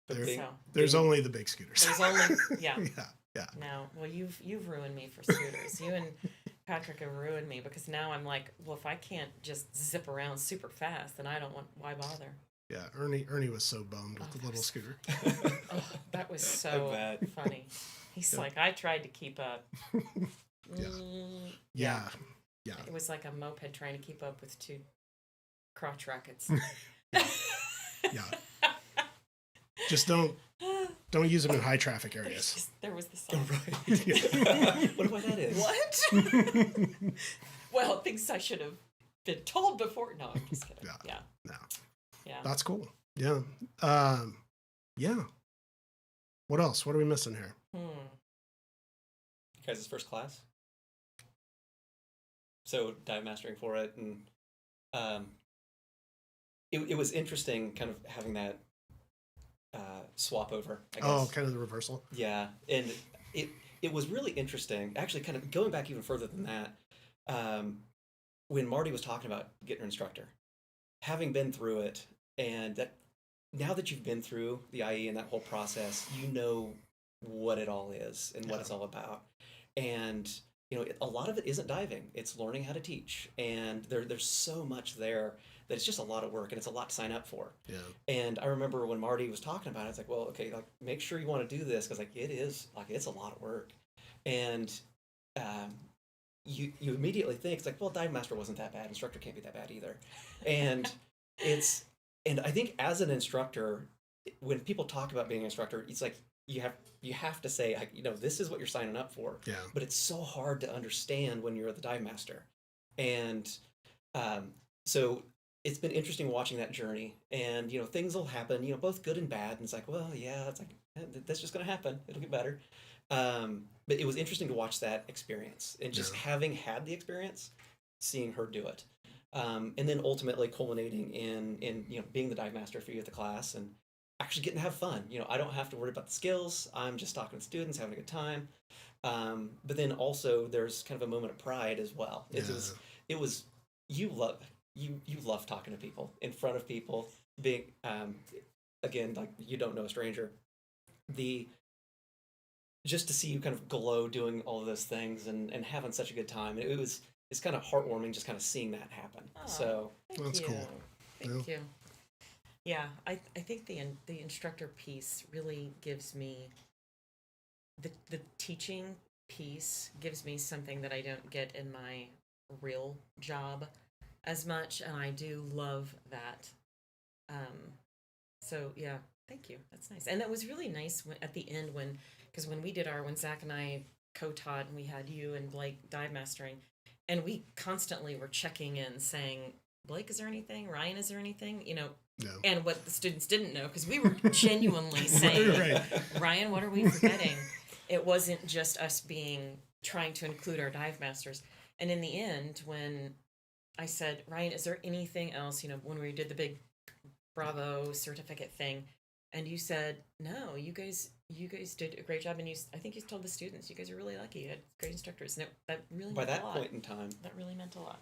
There- Big- So There's only the big scooters. there's only yeah. Yeah. No, well, you've ruined me for scooters. You and Patrick have ruined me because now I'm like, well, if I can't just zip around super fast, then I don't want. Why bother? Yeah. Ernie was so bummed with the little scooter. Oh, that was so bet. funny. He's like, I tried to keep up. Yeah. Mm, Yeah. Yeah. It was like a moped trying to keep up with two crotch rackets. Yeah. Just don't use them in high traffic areas. There was the song. Right. What about that is? What? Well, things I should have been told before. No, I'm just kidding. Yeah. Yeah. No. Yeah. That's cool. Yeah. Yeah. What else? What are we missing here? Hmm. You guys' first class? So dive mastering for it, and it was interesting kind of having that swap over, I guess. Oh, kind of the reversal. Yeah, and it was really interesting. Actually, kind of going back even further than that, when Marty was talking about getting an instructor, having been through it, and that now that you've been through the IE and that whole process, you know what it all is and what Yeah. it's all about. And you know, a lot of it isn't diving; it's learning how to teach, and there's so much there that it's just a lot of work and it's a lot to sign up for. Yeah. And I remember when Marty was talking about it, it's like, well, okay, like make sure you want to do this because like it's a lot of work, and you immediately think it's like, well, dive master wasn't that bad, instructor can't be that bad either, and and I think as an instructor, when people talk about being an instructor, it's like you have to say, like, you know, this is what you're signing up for. Yeah. But it's so hard to understand when you're the dive master, and so it's been interesting watching that journey, and things will happen, both good and bad, and it's like, well, yeah, it's like that's just gonna happen. It'll get better. But it was interesting to watch that experience, and just having had the experience, seeing her do it, and then ultimately culminating in being the dive master for you at the class, and actually getting to have fun. I don't have to worry about the skills. I'm just talking to students, having a good time. But then also there's kind of a moment of pride as well. It was you love talking to people in front of people, being again, like, you don't know a stranger. The Just to see you kind of glow doing all of those things, and having such a good time. It's kind of heartwarming just kind of seeing that happen. Oh, So thank you. cool. Thank you. Yeah, I think the instructor piece really gives me the teaching piece gives me something that I don't get in my real job as much, and I do love that. So yeah, thank you. That's nice, and that was really nice at the end because when we did when Zach and I co-taught, and we had you and Blake dive mastering, and we constantly were checking in, saying, Blake, is there anything? Ryan, is there anything? No. And what the students didn't know, because we were genuinely saying, Right. Ryan, what are we forgetting? It wasn't just us trying to include our dive masters. And in the end, when I said, Ryan, is there anything else, when we did the big Bravo certificate thing, and you said, no, you guys did a great job, and I think you told the students, you guys are really lucky, you had great instructors, and that really by meant that a lot. point in time, That really meant a lot.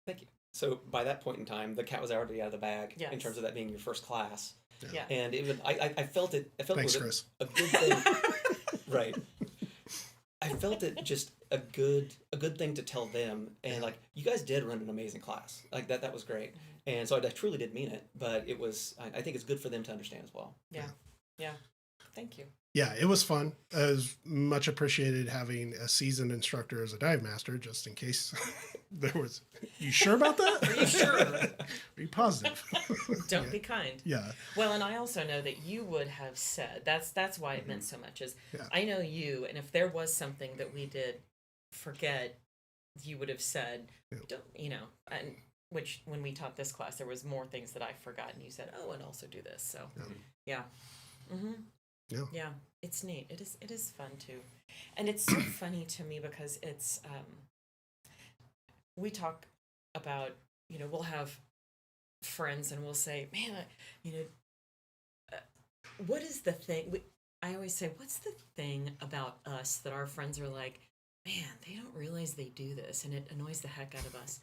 thank you. So by that point in time, the cat was already out of the bag, in Yes. terms of that being your first class. Yeah. And I felt it. I felt Thanks, it Chris. was a good thing, right? I felt it just a good thing to tell them, and like, you guys did run an amazing class, like that was great, and so I truly did mean it. But it was, I think it's good for them to understand as well. Yeah. Thank you. Yeah, it was fun. It was much appreciated having a seasoned instructor as a dive master, just in case there was. You sure about that? Are you sure? Are you positive? Don't be kind. Yeah. Well, and I also know that you would have said, that's why it meant so much, is I know you, and if there was something that we did forget, you would have said, don't, and which, when we taught this class, there was more things that I forgot, and you said, oh, and also do this. So yeah. Yeah, it's neat. It is fun too, and it's so funny to me because it's we talk about, we'll have friends and we'll say, man, what is the thing? I always say, what's the thing about us that our friends are like, man, they don't realize they do this, and it annoys the heck out of us,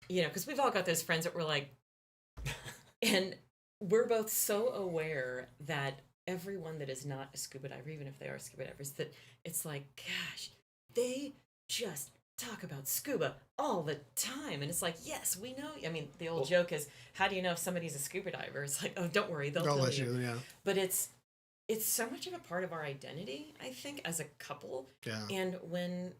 because we've all got those friends that we're like, and we're both so aware that everyone that is not a scuba diver, even if they are scuba divers, that it's like, gosh, they just talk about scuba all the time. And it's like, yes, we know. I mean, the old joke is, how do you know if somebody's a scuba diver? It's like, oh, don't worry, they'll tell let you. Yeah. But it's so much of a part of our identity, I think, as a couple. Yeah. And when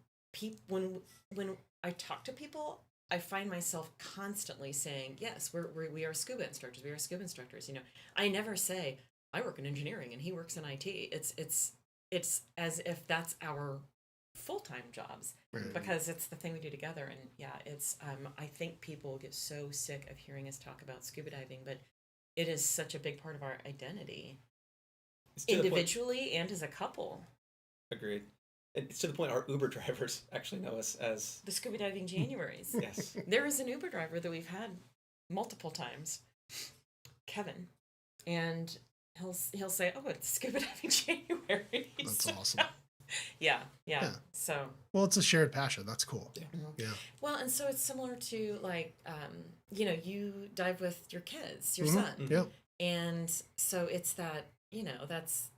I talk to people, I find myself constantly saying, yes, we are scuba instructors. We are scuba instructors. I never say, I work in engineering and he works in IT. It's as if that's our full-time jobs, Right. because it's the thing we do together. And yeah, it's I think people get so sick of hearing us talk about scuba diving, but it is such a big part of our identity, individually and as a couple. Agreed. It's to the point our Uber drivers actually know us as The scuba diving Januaries. yes. There is an Uber driver that we've had multiple times, Kevin, and he'll say, oh, it's scuba diving January. That's awesome. Yeah. Yeah. So Well, it's a shared passion. That's cool. Yeah. well, and so it's similar to like you dive with your kids, your son. Yeah. And so it's that, that's,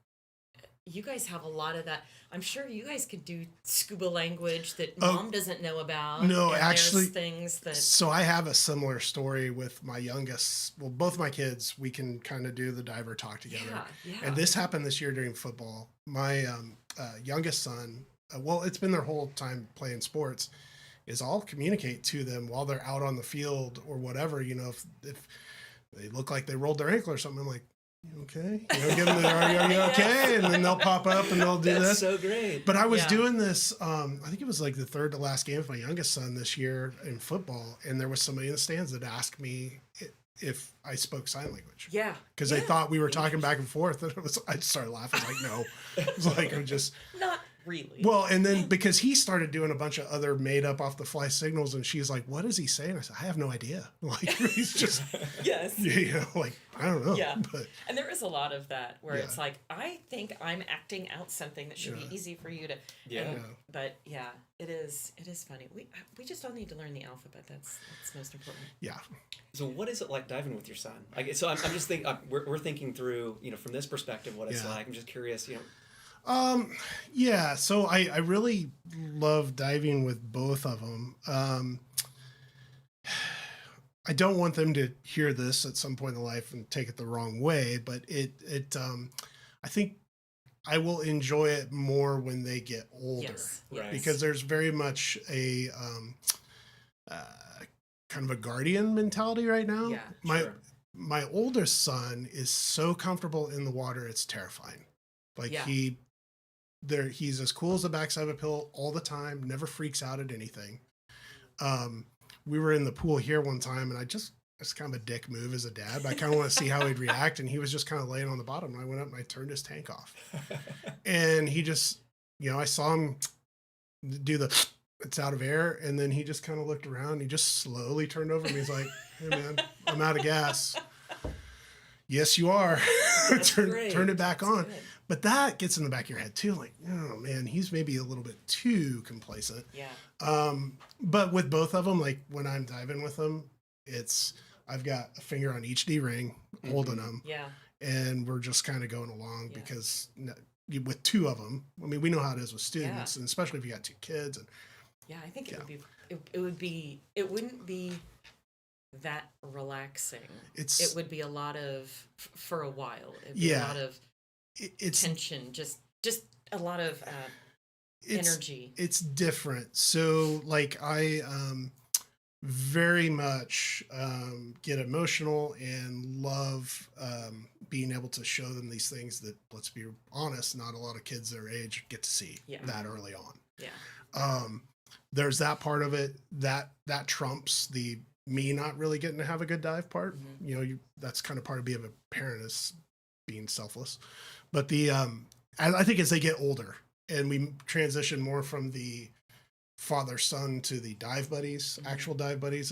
you guys have a lot of that. I'm sure you guys could do scuba language that mom doesn't know about. No, and actually, there's things that. So I have a similar story with my youngest. Well, both my kids, we can kind of do the diver talk together. Yeah. And this happened this year during football. My youngest son, well, it's been their whole time playing sports, is I'll communicate to them while they're out on the field or whatever. If they look like they rolled their ankle or something, I'm like, You okay? Give them the, are you okay? And then they'll pop up and they'll do That's this. so great. But I was doing this, I think it was like the third to last game of my youngest son this year in football. And there was somebody in the stands that asked me if I spoke sign language. Yeah. Because they thought we were talking back and forth. And I started laughing like, no. It was like, I'm just. Not really. Well, and then because he started doing a bunch of other made up off the fly signals, and she's like, "What is he saying?" I said, "I have no idea." Like he's just, yes. Like I don't know. Yeah. But and there is a lot of that where Yeah. it's like, I think I'm acting out something that should Yeah. be easy for you to. Yeah. But yeah, it is funny. We just all need to learn the alphabet. That's most important. yeah, So what is it like diving with your son? So I'm just thinking, we're thinking through, from this perspective, what it's Yeah. like. I'm just curious, yeah. So I really love diving with both of them. I don't want them to hear this at some point in life and take it the wrong way, but I think I will enjoy it more when they get older. Yes. Right. Because there's very much a kind of a guardian mentality right now. Yeah, sure. My oldest son is so comfortable in the water, it's terrifying. Like Yeah. he's as cool as the backside of a pill all the time, never freaks out at anything. We were in the pool here one time, and it's kind of a dick move as a dad, but I kind of want to see how he'd react. And he was just kind of laying on the bottom, and I went up and I turned his tank off. And he just, I saw him do it's out of air. And then he just kind of looked around and he just slowly turned over to me. He's like, "Hey man, I'm out of gas." "Yes, you are." Turn it back on. Good. But that gets in the back of your head too. Like, oh man, he's maybe a little bit too complacent. Yeah. But with both of them, like when I'm diving with them, I've got a finger on each D ring holding them. Yeah. And we're just kind of going along Yeah. because with two of them, I mean, we know how it is with students, and especially if you got two kids. And Yeah, I think it wouldn't be that relaxing. It would be a lot of for a while. It'd be a lot of it's tension, just a lot of energy. It's different. So like I very much get emotional and love being able to show them these things that, let's be honest, not a lot of kids their age get to see that early on. Yeah. There's that part of it that trumps the me not really getting to have a good dive part. Mm-hmm. That's kind of part of being a parent, is being selfless. But I think as they get older and we transition more from the father son to the dive buddies, Mm-hmm. actual dive buddies,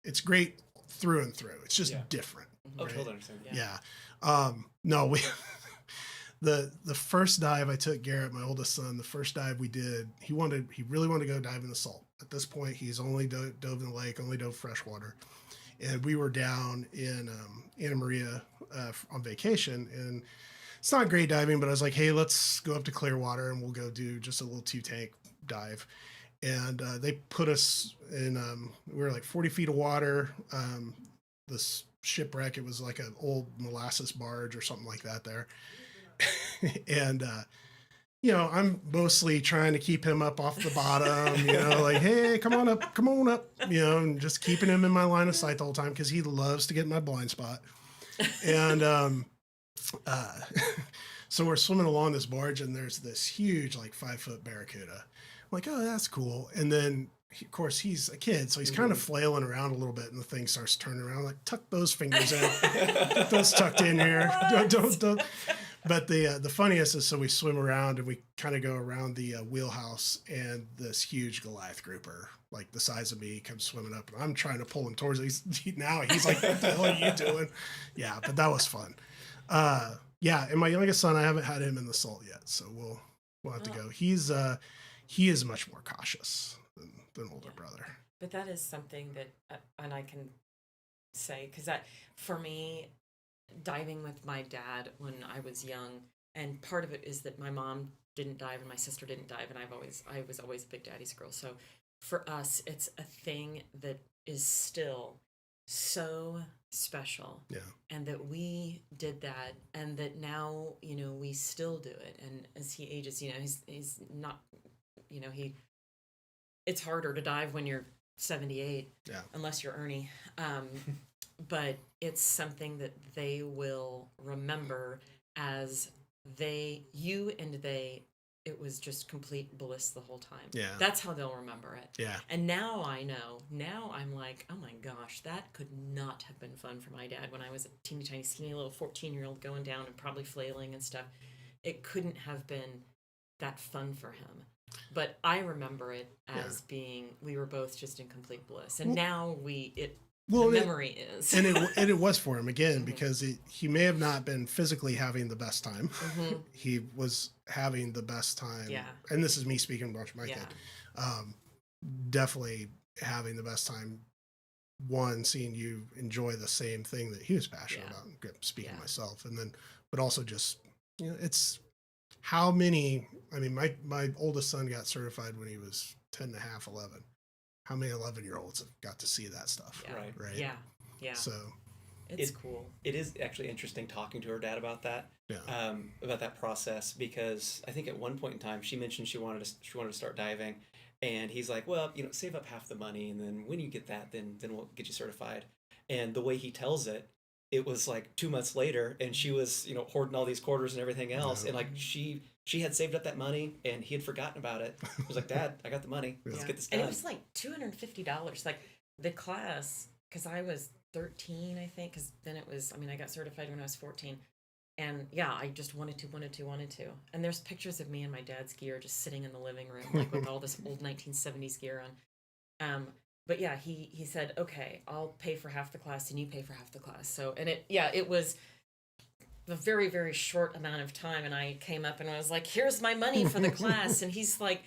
it's great through and through. It's just different. Mm-hmm. Oh, right? totally understand. Yeah. No, we the first dive I took Garrett, my oldest son, the first dive we did, he really wanted to go dive in the salt. At this point, he's only dove in the lake, only dove freshwater. And we were down in Anna Maria on vacation, and it's not great diving, but I was like, hey, let's go up to Clearwater and we'll go do just a little 2-tank dive. And they put us in, we were like 40 feet of water. This shipwreck, it was like an old molasses barge or something like that there. And, I'm mostly trying to keep him up off the bottom, like, hey, come on up, and just keeping him in my line of sight the whole time because he loves to get in my blind spot. And so we're swimming along this barge, and there's this huge, like 5-foot barracuda. I'm like, oh, that's cool. And then, of course, he's a kid, so he's kind of flailing around a little bit, and the thing starts turning around. I'm like, tuck those fingers in, get those tucked in here. Don't. But the funniest is, so we swim around and we kind of go around the wheelhouse, and this huge Goliath grouper, like the size of me, comes swimming up, and I'm trying to pull him towards it. He's like, what the hell are you doing? Yeah, but that was fun. And my youngest son, I haven't had him in the salt yet, so we'll have to go. He is much more cautious than older brother. But that is something that, and I can say, because that, for me, diving with my dad when I was young, and part of it is that my mom didn't dive and my sister didn't dive, and I was always a big daddy's girl. So for us, it's a thing that is still so special. Yeah. And that we did that, and that now, we still do it. And as he ages, he's not, it's harder to dive when you're 78, unless you're Ernie. but it's something that they will remember as you and they, it was just complete bliss the whole time. Yeah. That's how they'll remember it. Yeah. And now I know, now I'm like, oh my gosh, that could not have been fun for my dad when I was a teeny tiny skinny little 14-year-old going down and probably flailing and stuff. It couldn't have been that fun for him. But I remember it as being, we were both just in complete bliss. And now the memory is. And it was for him again, because he may have not been physically having the best time. He was having the best time. Yeah. And this is me speaking about my kid. Definitely having the best time. One, seeing you enjoy the same thing that he was passionate about, speaking myself. And then, but also just, it's how many, I mean, my oldest son got certified when he was 10 and a half, 11. How many 11-year-olds have got to see that stuff? Yeah. Right. Yeah. Yeah. So it's cool. It is actually interesting talking to her dad about that. Yeah. About that process, because I think at one point in time she mentioned she wanted to start diving, and he's like, well, save up half the money, and then when you get that, then we'll get you certified. And the way he tells it, it was like 2 months later, and she was hoarding all these quarters and everything else, and like she had saved up that money, and he had forgotten about it. He was like, Dad, I got the money. Let's get this done. And it was like $250. Like the class, because I was 13, I think, because then it was, I got certified when I was 14. And yeah, I just wanted to. And there's pictures of me and my dad's gear just sitting in the living room, like with all this old 1970s gear on. But yeah, he said, okay, I'll pay for half the class and you pay for half the class. So, and it was a very, very short amount of time. And I came up and I was like, here's my money for the class. And he's like,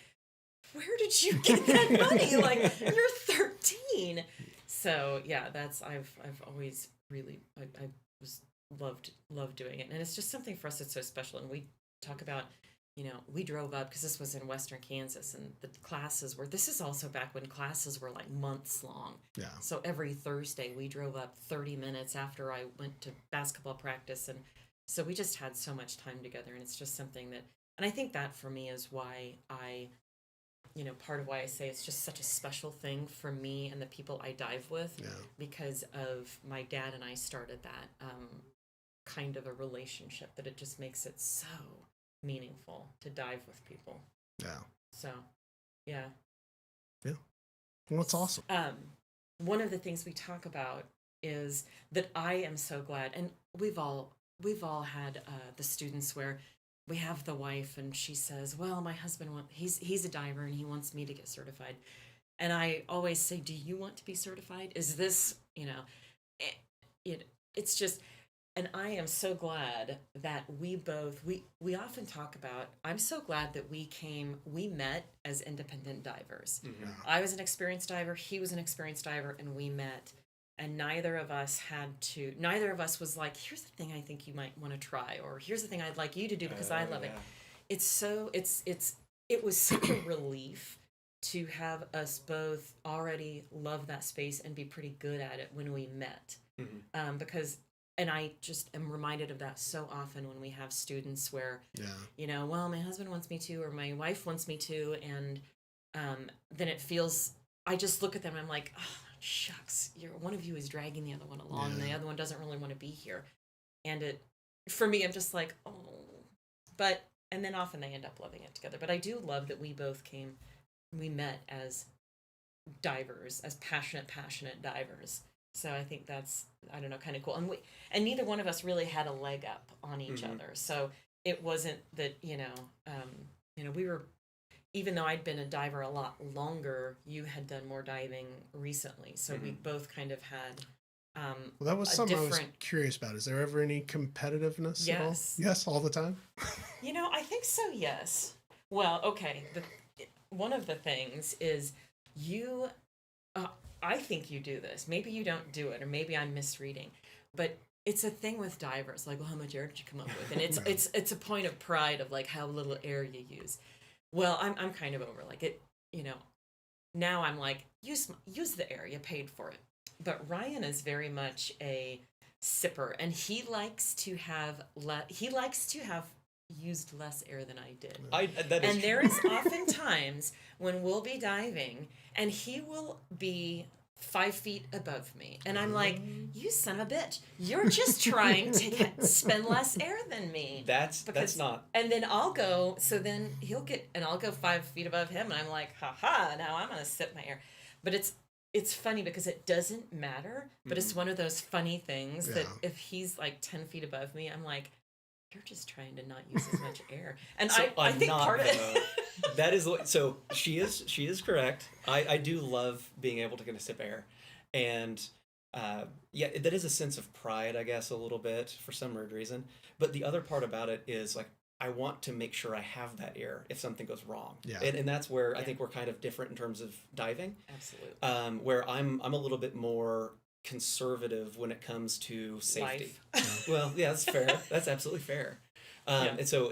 where did you get that money? Like, you're 13. So yeah, I've always really, I loved doing it. And it's just something for us that's so special. And we talk about, we drove up, because this was in Western Kansas, and the classes were, this is also back when classes were like months long. Yeah. So every Thursday we drove up 30 minutes after I went to basketball practice. And so we just had so much time together, and it's just something that, and I think that for me is why part of why I say it's just such a special thing for me and the people I dive with, because of my dad and I started that kind of a relationship, that it just makes it so meaningful to dive with people. Yeah. So, yeah. Yeah. Well, that's awesome. One of the things we talk about is that I am so glad, and we've all had the students where we have the wife and she says, well, my husband he's a diver and he wants me to get certified. And I always say, do you want to be certified? Is this, it's just, and I am so glad that we often talk about, I'm so glad that we met as independent divers. Yeah. I was an experienced diver, he was an experienced diver, and we met. And neither of us was like, here's the thing I think you might want to try, or here's the thing I'd like you to do because I love it. It was such a relief to have us both already love that space and be pretty good at it when we met. Because, and I just am reminded of that so often when we have students where, well, my husband wants me to, or my wife wants me to, and then it feels, I just look at them and I'm like, oh, shucks, one of you is dragging the other one along, and the other one doesn't really want to be here. And for me, I'm just like, oh, and then often they end up loving it together. But I do love that we met as divers, as passionate divers. So I think that's, I don't know, kind of cool. And neither one of us really had a leg up on each other. So it wasn't that, we were, even though I'd been a diver a lot longer, you had done more diving recently. So we both kind of had well, that was something I was curious about. Is there ever any competitiveness at all? Yes, all the time? I think so, yes. Well, okay. One of the things is I think you do this. Maybe you don't do it, or maybe I'm misreading. But it's a thing with divers, like, well, how much air did you come up with? And it's a point of pride of like how little air you use. Well, I'm kind of over like it, now I'm like, use the air, you paid for it. But Ryan is very much a sipper, and he likes to have used less air than I did. And there is often times when we'll be diving and he will be 5 feet above me. And I'm like, you son of a bitch, you're just trying to spend less air than me. That's not. And then I'll go, so then he'll get, and I'll go 5 feet above him, and I'm like, haha, now I'm going to sip my air. But it's funny because it doesn't matter, but it's one of those funny things that if he's like 10 feet above me, I'm like, you're just trying to not use as much air. And So I think part of it. That is so she is correct. I do love being able to kind of sip air, and yeah, that is a sense of pride, I guess, a little bit for some weird reason. But the other part about it is like I want to make sure I have that air if something goes wrong. Yeah. And that's where I think we're kind of different in terms of diving. Absolutely. Where I'm a little bit more conservative when it comes to safety. Well, yeah, that's fair. That's absolutely fair. And so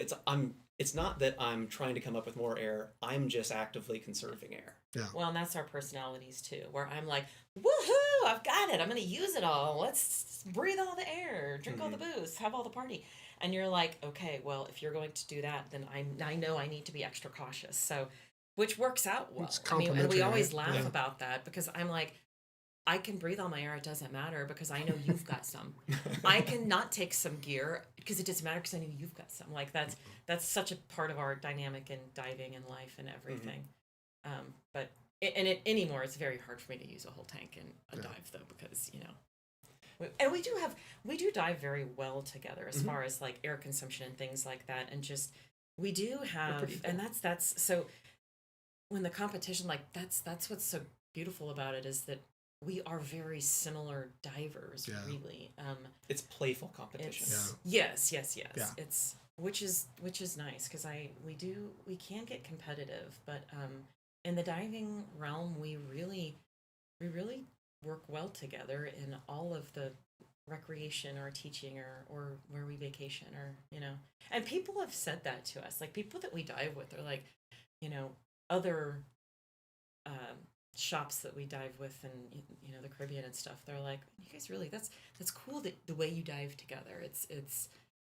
it's not that I'm trying to come up with more air. I'm just actively conserving air. Yeah. Well, and that's our personalities too, where I'm like, woohoo, I've got it. I'm going to use it all. Let's breathe all the air, drink all the booze, have all the party. And you're like, okay, well, if you're going to do that, then I know I need to be extra cautious. So, which works out well. It's I mean, and we complementary, always right? laugh Yeah. about that because I'm like, I can breathe all my air. It doesn't matter because I know you've got some. I can not take some gear because it doesn't matter because I know you've got some. Like that's such a part of our dynamic in diving and life and everything. But anymore, it's very hard for me to use a whole tank in a dive though because and we do dive very well together as far as like air consumption and things like that, and just we do have, and that's so when the competition, like that's what's so beautiful about it is that we are very similar divers, really. It's playful competition. Yes. Yeah. It's which is nice because we can get competitive, but in the diving realm, we really work well together in all of the recreation or teaching or where we vacation or and people have said that to us, like people that we dive with are like other shops that we dive with and the Caribbean and stuff, they're like, you guys really that's cool that the way you dive together, it's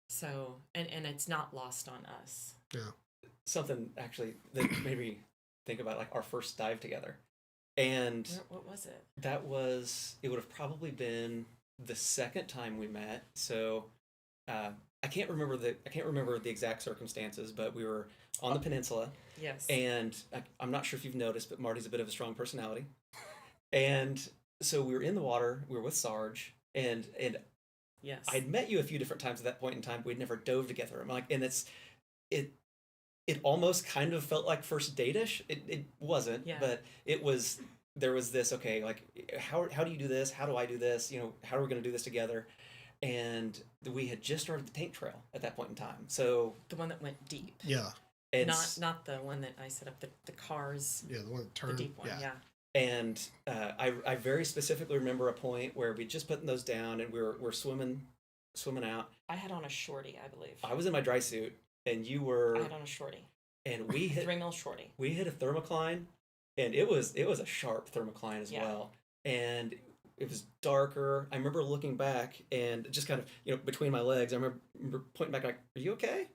so and it's not lost on us. Something actually that made me think about like our first dive together. And what was it? It would have probably been the second time we met. So I can't remember the exact circumstances, but we were on the peninsula. Yes. And I'm not sure if you've noticed, but Marty's a bit of a strong personality. And so we were in the water, we were with Sarge, and yes, I'd met you a few different times at that point in time, but we'd never dove together. I'm like, and it almost kind of felt like first date-ish. It wasn't, but there was this, okay, like how do you do this? How do I do this? How are we going to do this together? And we had just started the tank trail at that point in time. So the one that went deep. Yeah. Not the one that I set up the cars. Yeah, the one that turned. The deep one, yeah. And I very specifically remember a point where we just putting those down and we're swimming out. I had on a shorty, I believe. I was in my dry suit and you were. I had on a shorty. And we hit 3 mil shorty. We hit a thermocline, and it was a sharp thermocline as well. And it was darker. I remember looking back and just kind of between my legs. I remember pointing back like, "Are you okay?"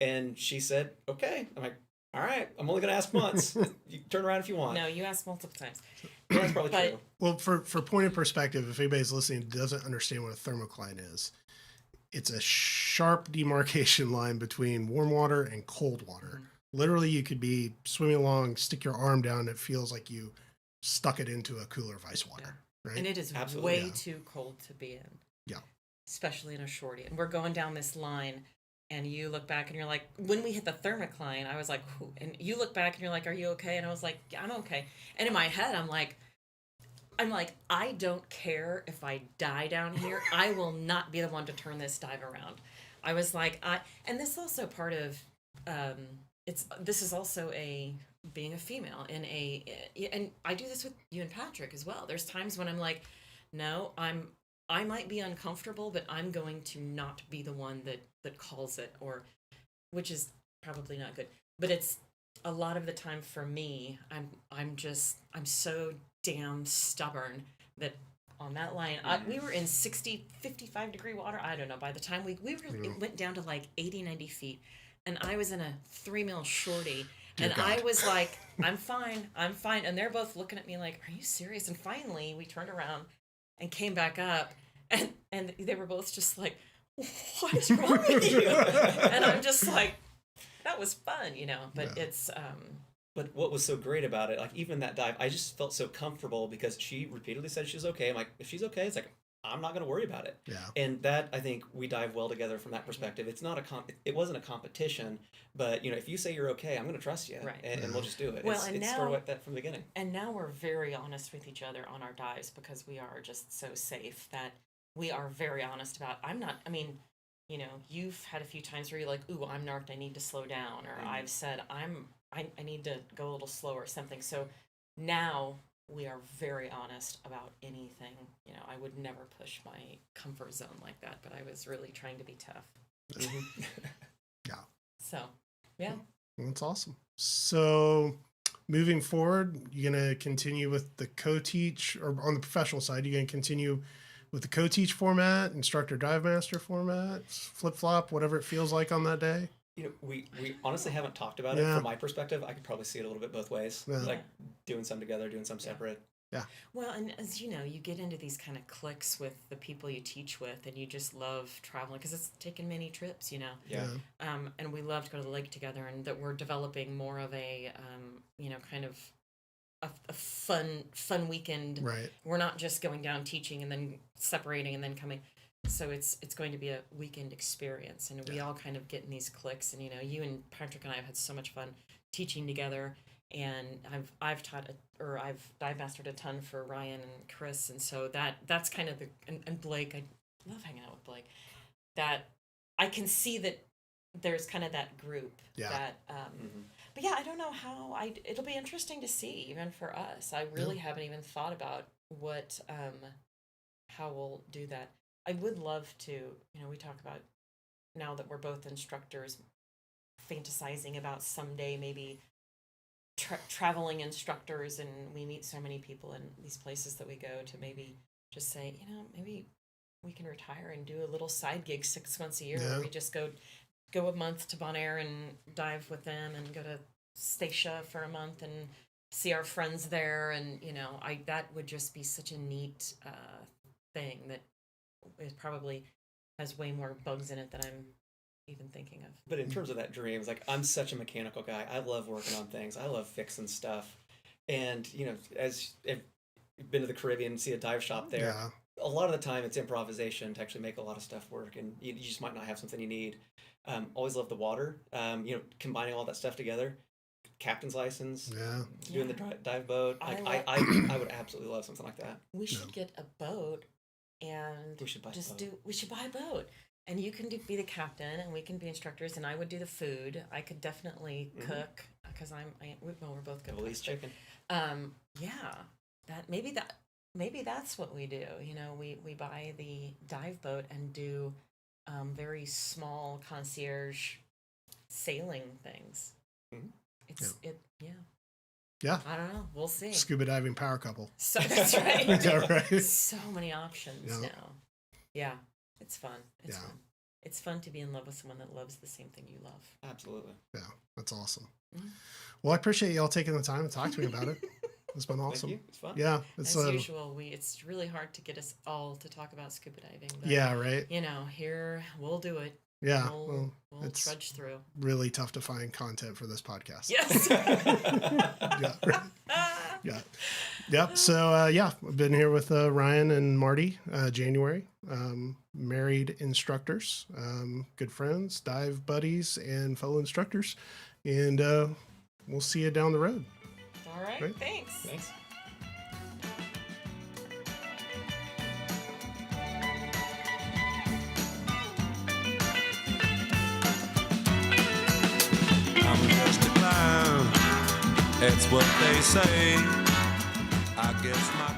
And she said, "Okay." I'm like, "All right, I'm only gonna ask once. You turn around if you want." No, you asked multiple times. Well, that's probably true. Well, for point of perspective, if anybody's listening and doesn't understand what a thermocline is, it's a sharp demarcation line between warm water and cold water. Literally, you could be swimming along, stick your arm down, and it feels like you stuck it into a cooler of ice water. Right? And it is way too cold to be in. Yeah. Especially in a shorty. And we're going down this line, and you look back, and you're like, when we hit the thermocline, I was like, whew. And you look back, and you're like, are you okay? And I was like, yeah, I'm okay. And in my head, I'm like, I don't care if I die down here. I will not be the one to turn this dive around. I was like, and this is also part of, this is also being a female and I do this with you and Patrick as well. There's times when I'm like, no, I might be uncomfortable, but I'm going to not be the one that calls it, or which is probably not good. But it's a lot of the time for me, I'm so damn stubborn that on that line, we were in 55 degree water. I don't know. By the time it went down to like 80, 90 feet, and I was in a 3 mil shorty, Dear And God. I was like, I'm fine. And they're both looking at me like, are you serious? And finally we turned around and came back up, and they were both just like, what is wrong with you? And I'm just like, that was fun, but it's, But what was so great about it, like even that dive, I just felt so comfortable because she repeatedly said she was okay. I'm like, if she's okay, it's like, I'm not going to worry about it. Yeah. And that, I think we dive well together from that perspective. It's not it wasn't a competition, but if you say you're okay, I'm going to trust you. Right. And we'll just do it. Well, it's and it's now- sort of like that from the beginning. and now we're very honest with each other on our dives because we are just so safe that we are very honest about, you've had a few times where you're like, ooh, I'm narked, I need to slow down. Or I've said, I need to go a little slower or something. So now we are very honest about anything. I would never push my comfort zone like that, but I was really trying to be tough. Yeah. So, yeah. That's awesome. So moving forward, you're going to continue with the co-teach, or on the professional side, you're going to continue with the co-teach format, instructor dive master format, flip-flop, whatever it feels like on that day. We honestly haven't talked about it. Yeah. From my perspective, I could probably see it a little bit both ways. Yeah. Like doing some together, doing some separate. Well, and as you know, you get into these kind of cliques with the people you teach with, and you just love traveling because it's taken many trips, Yeah. And we love to go to the lake together, and that we're developing more of a, kind of a fun weekend. Right. We're not just going down teaching and then separating and then coming. So it's going to be a weekend experience, and we all kind of get in these cliques. And you and Patrick and I have had so much fun teaching together. And I've taught I've dive mastered a ton for Ryan and Chris, and so that's kind of and Blake. I love hanging out with Blake. That I can see that there's kind of that group. Yeah. That but yeah, I don't know how it'll be interesting to see even for us. I really haven't even thought about what how we'll do that. I would love to. We talk about now that we're both instructors, fantasizing about someday maybe traveling instructors, and we meet so many people in these places that we go to, maybe just say, maybe we can retire and do a little side gig 6 months a year where we just go a month to Bonaire and dive with them, and go to Statia for a month and see our friends there. And that would just be such a neat thing that it probably has way more bugs in it than I'm even thinking of. But in terms of that dream, it's like, I'm such a mechanical guy. I love working on things. I love fixing stuff. And, as I've been to the Caribbean and see a dive shop there, Yeah. a lot of the time it's improvisation to actually make a lot of stuff work. And you just might not have something you need. Always love the water. Combining all that stuff together. Captain's license. Yeah. Doing the dive boat. I would absolutely love something like that. We should get a boat, and We should buy a just boat. we should buy a boat. And you can be the captain, and we can be instructors, and I would do the food. I could definitely cook because we're both good. At least cooks, chicken. yeah, maybe that's what we do. We buy the dive boat and do very small concierge sailing things. Mhm. Yeah. I don't know. We'll see. Scuba diving power couple. So that's right. Is that right? So many options Yeah. now. Yeah, it's fun. It's Yeah. fun. It's fun to be in love with someone that loves the same thing you love. Absolutely. Yeah. That's awesome. Mhm. Well, I appreciate y'all taking the time to talk to me about it. It's been awesome. Thank you. It's fun. Yeah. It's As usual, it's really hard to get us all to talk about scuba diving. But, yeah, right. Here we'll do it. Yeah. We'll, Well, we'll it's trudge through. really tough to find content for this podcast. Yes. Yeah. Right. Yeah. Yep. So, I've been here with Ryan and Marti, January, married instructors, good friends, dive buddies, and fellow instructors. And we'll see you down the road. All right. Right. Thanks. Thanks. I'm just a clown, that's what they say. I guess my